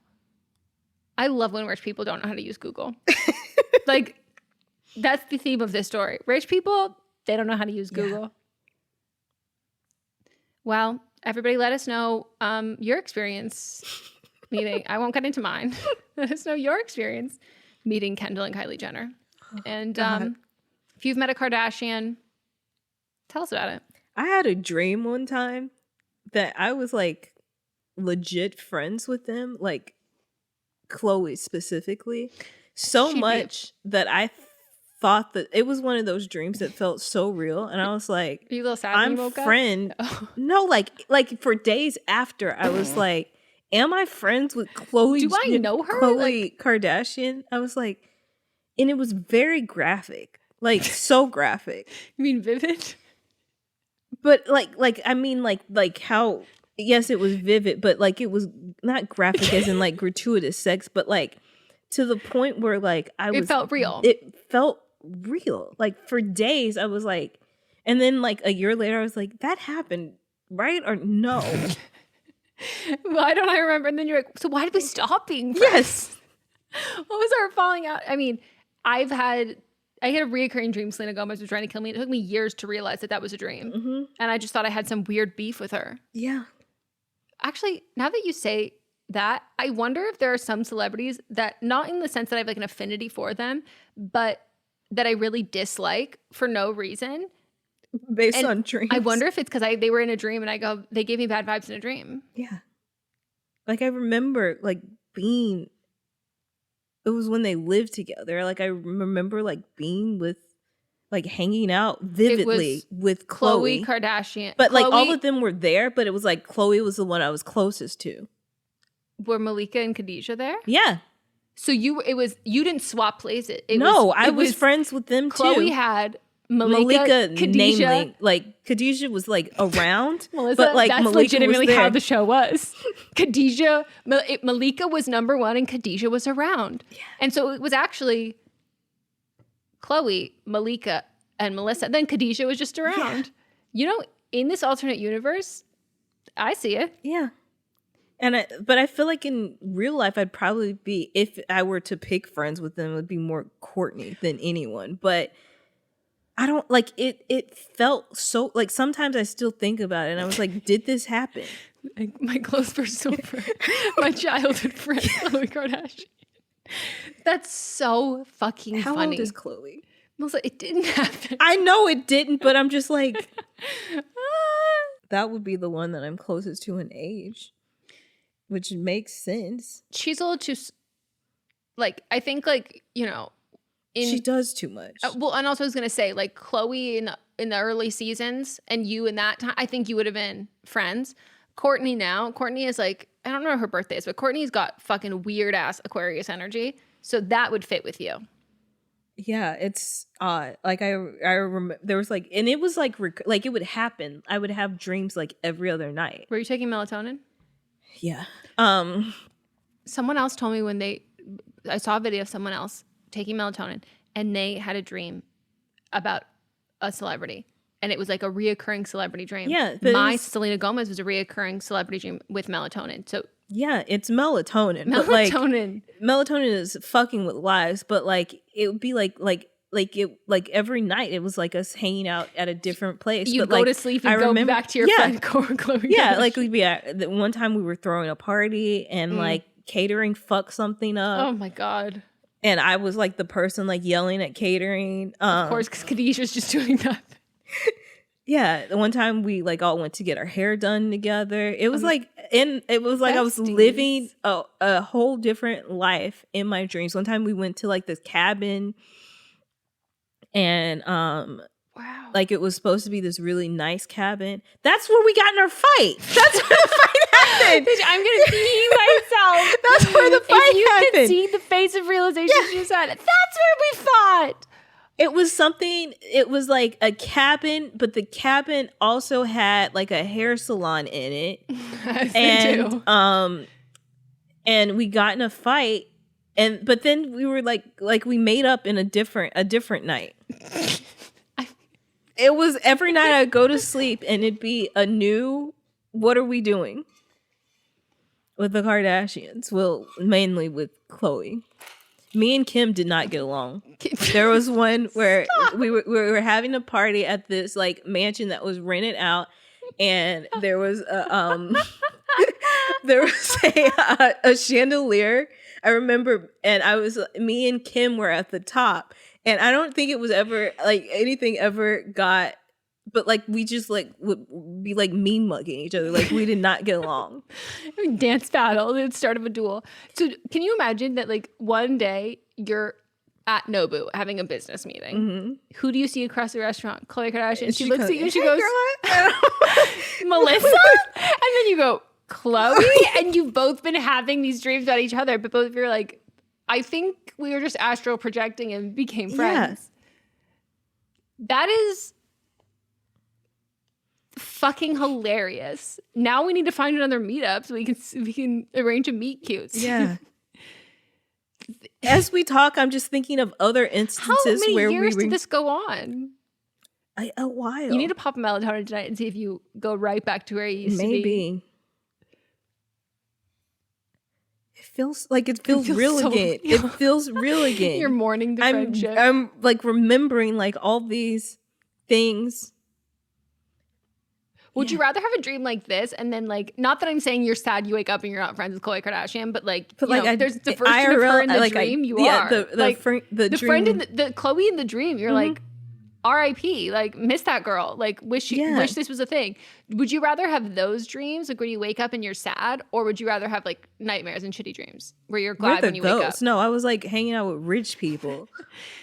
I love when rich people don't know how to use Google. Like, that's the theme of this story. Rich people, they don't know how to use Google. Well, everybody let us know your experience meeting. I won't get into mine. Let us know your experience meeting Kendall and Kylie Jenner. And if you've met a Kardashian, tell us about it. I had a dream one time that I was like legit friends with them, like Khloe specifically, so much that I thought that it was one of those dreams that felt so real, and I was like, "Are you a little sad I'm when you woke friend." Up? Oh. No, like for days after, I was like, "Am I friends with Khloe? Do I know her? Khloe Kardashian?" I was like, and it was very graphic, like so graphic. You mean vivid? But like I mean like how. Yes, it was vivid, but like it was not graphic as in like gratuitous sex, but like to the point where like it felt real. It felt real. Like for days I was like, and then like a year later I was like, that happened, right? Or no? Why don't I remember? And then you're like, so why did we stop being friends? Yes. What was our falling out? I mean, I had a reoccurring dream Selena Gomez was trying to kill me. It took me years to realize that was a dream. And I just thought I had some weird beef with her. Yeah. Actually, now that you say that, I wonder if there are some celebrities that, not in the sense that I have like an affinity for them, but that I really dislike for no reason. Based on dreams. I wonder if it's because they were in a dream and I go, they gave me bad vibes in a dream. Yeah. Like I remember like being, it was when they lived together. Like I remember like being with, like hanging out vividly with Khloe Kardashian. But like all of them were there, but it was like Khloe was the one I was closest to. Were Malika and Khadijah there? Yeah. So you didn't swap places. I was friends with them too. Khloe had Malika Khadijah. Namely, like Khadijah was like around, Melissa, but like that's Malika legitimately was there. how the show was. Khadijah, Malika was number one and Khadijah was around. Yeah. And so it was actually Khloe, Malika, and Melissa. Then Khadijah was just around. Yeah. You know, in this alternate universe, I see it. Yeah. But I feel like in real life, I'd probably be, if I were to pick friends with them, it would be more Courtney than anyone. But I don't, like, it felt so, like, sometimes I still think about it, and I was like, did this happen? My close personal friend, my childhood friend, Khloe Kardashian. That's so fucking How funny. How old is Khloe? Melissa, it didn't happen. I know it didn't, but I'm just like, that would be the one that I'm closest to in age. Which makes sense. She's a little too, like, I think, like, you know. She does too much. Well, and also I was going to say, like, Khloe in the early seasons and you in that time, I think you would have been friends. Courtney now, Courtney is like, I don't know her birthday is, but Courtney's got fucking weird-ass Aquarius energy. So that would fit with you. Yeah, it's odd. Like, I remember, there was, like, and it was, like it would happen. I would have dreams, like, every other night. Were you taking melatonin? Yeah. Someone else told me I saw a video of someone else taking melatonin and they had a dream about a celebrity and it was like a reoccurring celebrity dream. Yeah. Selena Gomez was a reoccurring celebrity dream with melatonin. So yeah, it's melatonin. Melatonin. But like, melatonin is fucking with lives, but like it would be like every night it was like us hanging out at a different place. You but go like, to sleep and go back to your friend Khloe. Yeah, like we'd be at one time we were throwing a party and like catering fucked something up. Oh my God. And I was like the person like yelling at catering. Of course, because Khadijah's just doing nothing. Yeah, the one time we like all went to get our hair done together. It was I was living a whole different life in my dreams. One time we went to like this cabin, and wow, like it was supposed to be this really nice cabin. That's where we got in our fight. That's where the fight happened. Bitch, I'm gonna pee myself. That's where the fight if you happened. could see the face of realization she just had. That's where we fought. It was something, it was like a cabin, but the cabin also had like a hair salon in it. Yes, And we got in a fight, but then we were like we made up in a different night. It was every night I'd go to sleep and it'd be a new, what are we doing? With the Kardashians. Well, mainly with Khloe. Me and Kim did not get along. There was one where we were having a party at this like mansion that was rented out, and there was a chandelier. I remember, and me and Kim were at the top, and I don't think it was ever like anything ever got. But like we just like would be like mean mugging each other. Like we did not get along. Dance battle, the start of a duel. So can you imagine that like one day you're at Nobu having a business meeting? Mm-hmm. Who do you see across the restaurant? Khloe Kardashian. She looks goes, at you and she "Hey, goes, Melissa? And then you go, Khloe? And you've both been having these dreams about each other, but both of you are like, I think we were just astral projecting and became friends. Yeah. That is fucking hilarious. Now we need to find another meetup so we can arrange a meet cutes. Yeah. As we talk, I'm just thinking of other instances How many where years did this go on? A while. You need to pop a melatonin tonight and see if you go right back to where you used to be. Maybe. It feels real so again. real. It feels real again. You're mourning the friendship. I'm like remembering like all these things. Would you rather have a dream like this and then like, not that I'm saying you're sad you wake up and you're not friends with Khloe Kardashian, but like, there's the version of her in the dream you are. The friend in the Khloe in the dream, you're like, R.I.P. Like, miss that girl. Like, wish this was a thing. Would you rather have those dreams, like when you wake up and you're sad, or would you rather have like nightmares and shitty dreams where you're glad when you wake up? No, I was like hanging out with rich people.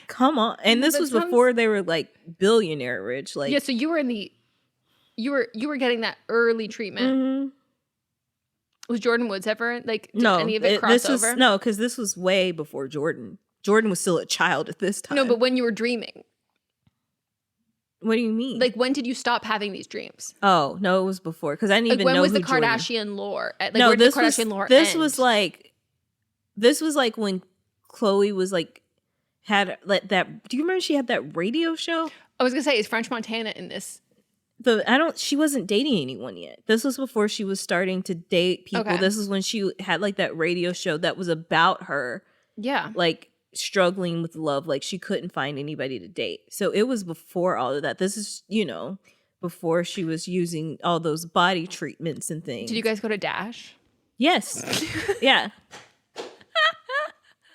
Come on, and this was before they were like billionaire rich. Like, yeah, so you were in the. You were getting that early treatment. Mm-hmm. Was Jordan Woods ever like did any of it cross over? No, because this was way before Jordan. Jordan was still a child at this time. No, but when you were dreaming. What do you mean? Like when did you stop having these dreams? Oh no, it was before because I didn't even know when was who the Kardashian lore? Like, no, where did the Kardashian lore end? This was like when Khloe was like had like that. Do you remember she had that radio show? I was gonna say, is French Montana in this? She wasn't dating anyone yet. This was before she was starting to date people. Okay. This is when she had like that radio show that was about her. Yeah. Like struggling with love. Like she couldn't find anybody to date. So it was before all of that. This is, before she was using all those body treatments and things. Did you guys go to Dash? Yes. Yeah.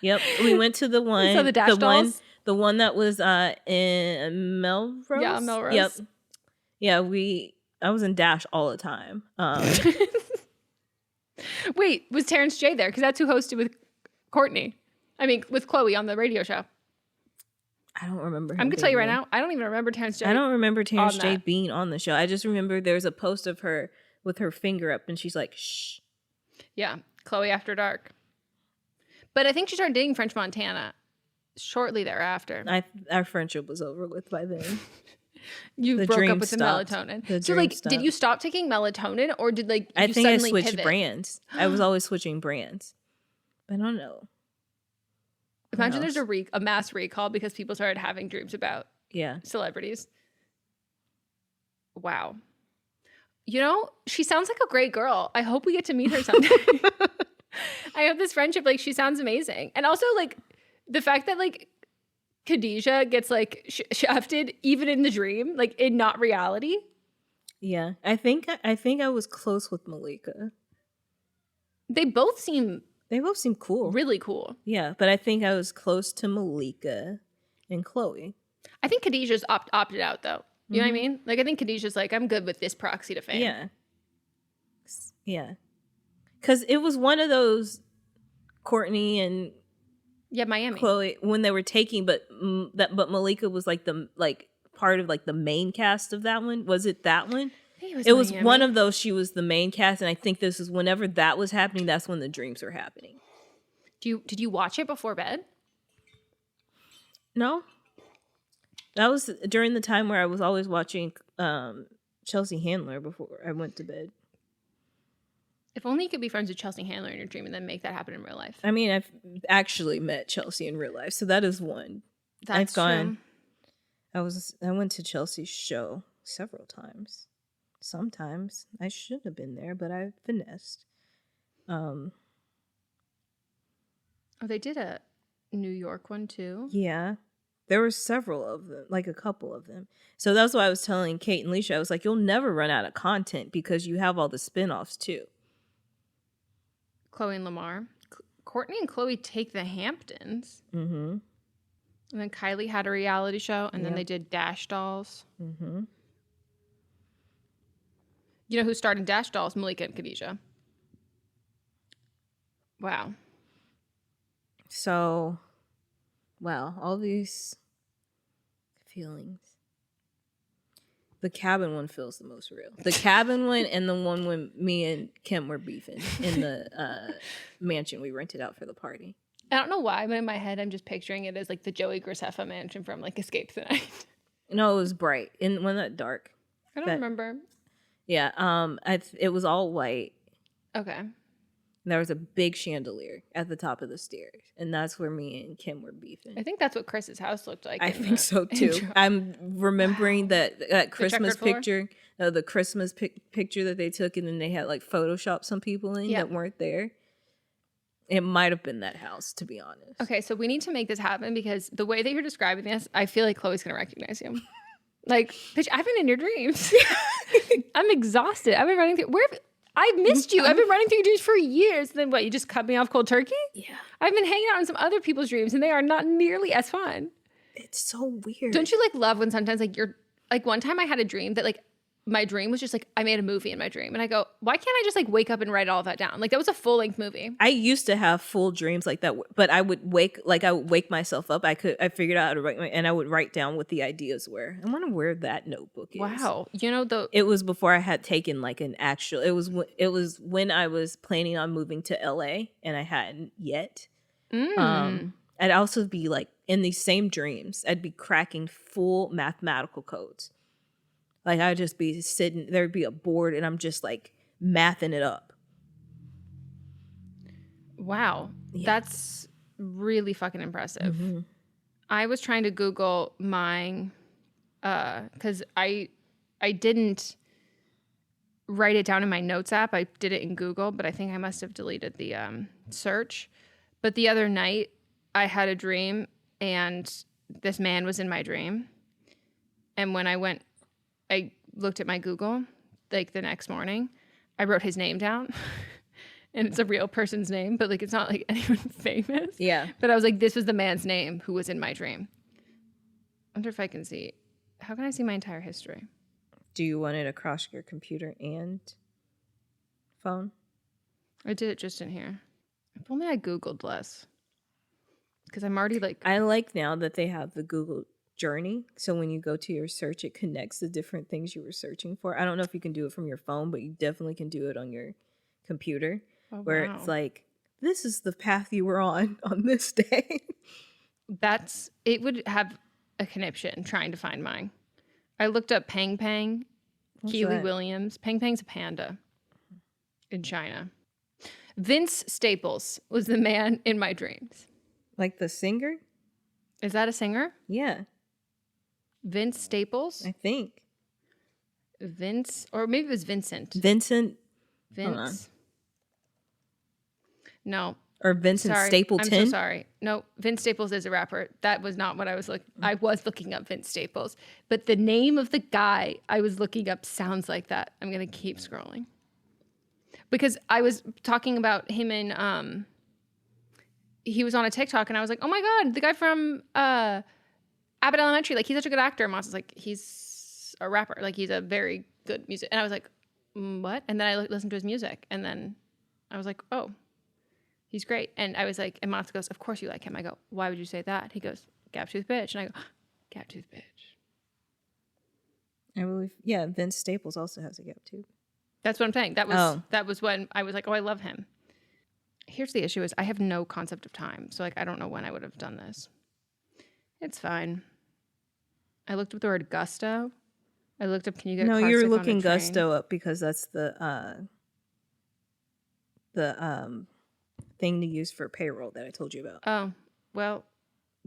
Yep. We went to the one. You saw the Dash dolls? The one that was in Melrose. Yeah, Melrose. Yep. Yeah, I was in Dash all the time. Wait, was Terrence J there? Because that's who hosted with Courtney. I mean, with Khloe on the radio show. I don't remember. I'm going to tell you right now, I don't even remember Terrence J. I don't remember Terrence J being on the show. I just remember there's a post of her with her finger up and she's like, shh. Yeah, Khloe After Dark. But I think she started dating French Montana shortly thereafter. Our friendship was over with by then. You broke up with the melatonin. So like, did you stop taking melatonin or did like I you think suddenly I switched pivot? Brands. I was always switching brands. But I don't know. Imagine there's a mass recall because people started having dreams about celebrities. Wow. She sounds like a great girl. I hope we get to meet her someday. I hope this friendship, like, she sounds amazing. And also, like, the fact that, like, Khadijah gets, like, shafted even in the dream, like, in not reality. Yeah. I think I was close with Malika. They both seem cool. Really cool. Yeah, but I think I was close to Malika and Khloe. I think Khadijah's opted out, though. You know what I mean? Like, I think Khadijah's like, I'm good with this proxy to fame. Yeah. Yeah. Because it was one of those Courtney and Miami. Khloe when they were taking, but Malika was like the part of like the main cast of that one. Was it that one? It was one of those. She was the main cast, and I think this is whenever that was happening. That's when the dreams were happening. Did you watch it before bed? No. That was during the time where I was always watching Chelsea Handler before I went to bed. If only you could be friends with Chelsea Handler in your dream and then make that happen in real life. I mean, I've actually met Chelsea in real life, so that is one. That's true. I went to Chelsea's show several times. Sometimes I should have been there, but I finessed. Oh, they did a New York one too? Yeah. There were several of them, like a couple of them. So that's why I was telling Kate and Leisha, I was like, you'll never run out of content because you have all the spinoffs too. Khloe and Lamar. Courtney and Khloe take the Hamptons. Mm-hmm. And then Kylie had a reality show, and then they did Dash Dolls. Mm-hmm. You know who starred in Dash Dolls? Malika and Khadijah. Wow. So, wow, all these feelings. The cabin one feels the most real. The cabin one and the one when me and Kim were beefing in the mansion we rented out for the party. I don't know why, but in my head, I'm just picturing it as like the Joey Graceffa mansion from like Escape the Night. No, it was bright. And wasn't that dark? I don't remember. Yeah, it was all white. Okay. There was a big chandelier at the top of the stairs, and that's where me and Kim were beefing. I think that's what Chris's house looked like. I think so too. Intro. I'm remembering that Christmas picture, the Christmas picture that they took, and then they had like Photoshopped some people in that weren't there. It might have been that house, to be honest. Okay, so we need to make this happen because the way that you're describing this, I feel like Chloe's gonna recognize you. Like, bitch, I've been in your dreams. I'm exhausted. I've been running through. I missed you. I've been running through your dreams for years. Then what? You just cut me off cold turkey? Yeah. I've been hanging out in some other people's dreams, and they are not nearly as fun. It's so weird. Don't you like love when sometimes like you're like one time I had a dream that like my dream was just like I made a movie in my dream, and I go, why can't I just like wake up and write all that down? Like that was a full length movie. I used to have full dreams like that, but I would wake myself up. I figured out how to write and I would write down what the ideas were. I wonder where that notebook is. Wow, you know it was before I had taken like an actual. It was when I was planning on moving to LA and I hadn't yet. I'd also be like in these same dreams. I'd be cracking full mathematical codes. Like, I'd just be sitting, there'd be a board, and I'm just, like, mathing it up. Wow. Yeah. That's really fucking impressive. Mm-hmm. I was trying to Google mine, because I didn't write it down in my notes app. I did it in Google, but I think I must have deleted the search. But the other night, I had a dream, and this man was in my dream. And when I looked at my Google, like the next morning, I wrote his name down and it's a real person's name, but like, it's not like anyone famous. Yeah. But I was like, this was the man's name who was in my dream. I wonder if I can see, how can I see my entire history? Do you want it across your computer and phone? I did it just in here. If only I Googled less. Because I'm already like... I like now that they have the Google journey, so when you go to your search it connects the different things you were searching for. I don't know if you can do it from your phone, but you definitely can do it on your computer. Where it's like, this is the path you were on this day. It would have a conniption trying to find mine. I looked up Pang Pang. Keely Williams. Pang Pang's a panda in China. Vince Staples was the man in my dreams. Like the singer? Is that a singer? Yeah. Vince Staples? I think. Vince, or maybe it was Vincent. Vince. No. Or Vincent Stapleton. I'm so sorry. No, Vince Staples is a rapper. That was not what I was looking. I was looking up Vince Staples, but the name of the guy I was looking up sounds like that. I'm gonna keep scrolling because I was talking about him in. He was on a TikTok, and I was like, "Oh my god, the guy from Abbott Elementary! Like, he's such a good actor." And Moss is like, "He's a rapper. Like, he's a very good music. And I was like, what? And then I listened to his music. And then I was like, oh, he's great. And I was like, and Monster goes, of course you like him. I go, why would you say that? He goes, Gap-Tooth Bitch. And I go, Gap-Tooth Bitch. I believe, yeah, Vince Staples also has a gap tooth. That's what I'm saying. That was when I was like, oh, I love him. Here's the issue is I have no concept of time. So, like, I don't know when I would have done this. It's fine. I looked up the word gusto. I looked up, can you get No, car you're sick on a looking train? gusto up because that's the thing to use for payroll that I told you about. Oh, well,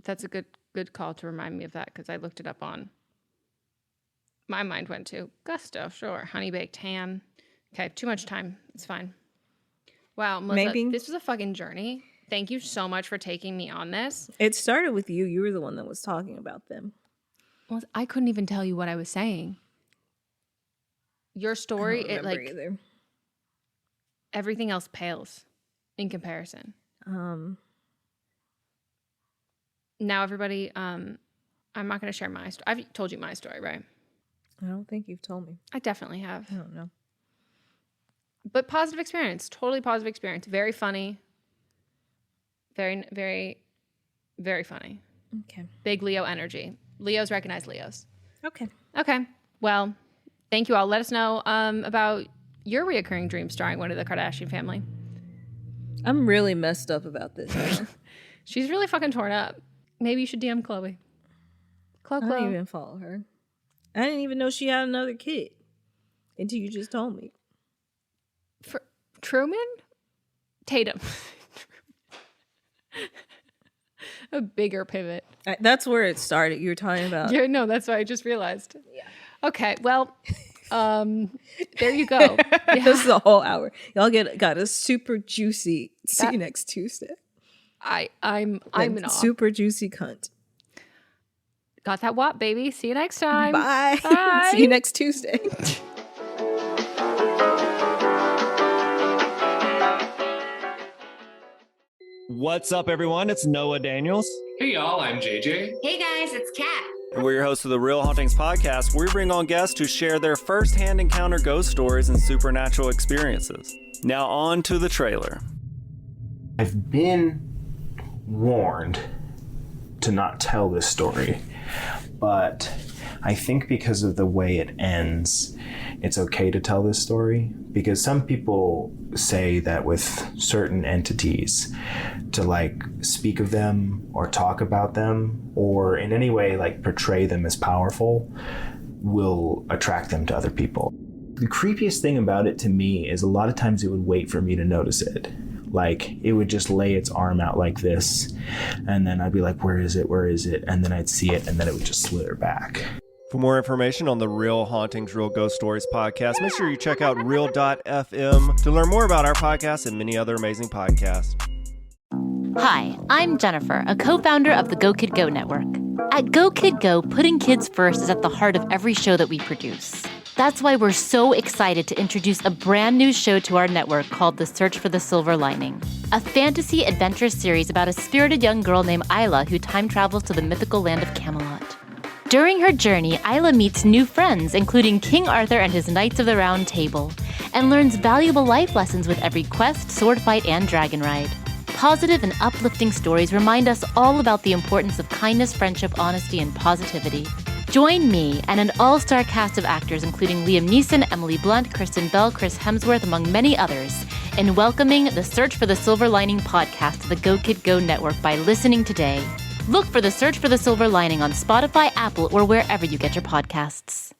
that's a good call to remind me of that because I looked it up on. My mind went to gusto, sure. Honey baked ham. Okay, too much time. It's fine. Wow, Melissa, Maybe. This was a fucking journey. Thank you so much for taking me on this. It started with you. You were the one that was talking about them. Well, I couldn't even tell you what I was saying. Your story, I don't remember either. Everything else pales in comparison. Now, everybody, I'm not going to share my story. I've told you my story, right? I don't think you've told me. I definitely have. I don't know. But positive experience. Totally positive experience. Very funny. Very, very, very funny. Okay. Big Leo energy. Leos recognize Leos. Okay. Okay. Well, thank you all. Let us know about your reoccurring dream starring one of the Kardashian family. I'm really messed up about this. She's really fucking torn up. Maybe you should DM Khloe. I don't even follow her. I didn't even know she had another kid until you just told me. For Truman? Tatum. A bigger pivot. That's where it started. You were talking about. Yeah, no, that's what I just realized. Yeah. Okay, well, there you go. Yeah. This is a whole hour. Y'all got a super juicy. See you next Tuesday. I'm in awe. Super juicy cunt. Got that WAP, baby. See you next time. Bye. Bye. See you next Tuesday. What's up, everyone? It's Noah Daniels. Hey, y'all. I'm JJ. Hey, guys. It's Kat. And we're your hosts of the Real Hauntings podcast, where we bring on guests to share their first-hand encounter ghost stories and supernatural experiences. Now on to the trailer. I've been warned to not tell this story, but I think because of the way it ends, it's okay to tell this story, because some people say that with certain entities, to like speak of them or talk about them or in any way like portray them as powerful will attract them to other people. The creepiest thing about it to me is a lot of times it would wait for me to notice it. Like, it would just lay its arm out like this, and then I'd be like, where is it? Where is it? And then I'd see it, and then it would just slither back. For more information on the Real Hauntings, Real Ghost Stories podcast, make sure you check out Real.fm to learn more about our podcast and many other amazing podcasts. Hi, I'm Jennifer, a co-founder of the Go Kid Go Network. At Go Kid Go, putting kids first is at the heart of every show that we produce. That's why we're so excited to introduce a brand new show to our network called The Search for the Silver Lining, a fantasy adventure series about a spirited young girl named Isla who time travels to the mythical land of Camelot. During her journey, Isla meets new friends, including King Arthur and his Knights of the Round Table, and learns valuable life lessons with every quest, sword fight, and dragon ride. Positive and uplifting stories remind us all about the importance of kindness, friendship, honesty, and positivity. Join me and an all-star cast of actors including Liam Neeson, Emily Blunt, Kristen Bell, Chris Hemsworth, among many others, in welcoming the Search for the Silver Lining podcast to the Go Kid Go Network by listening today. Look for the Search for the Silver Lining on Spotify, Apple, or wherever you get your podcasts.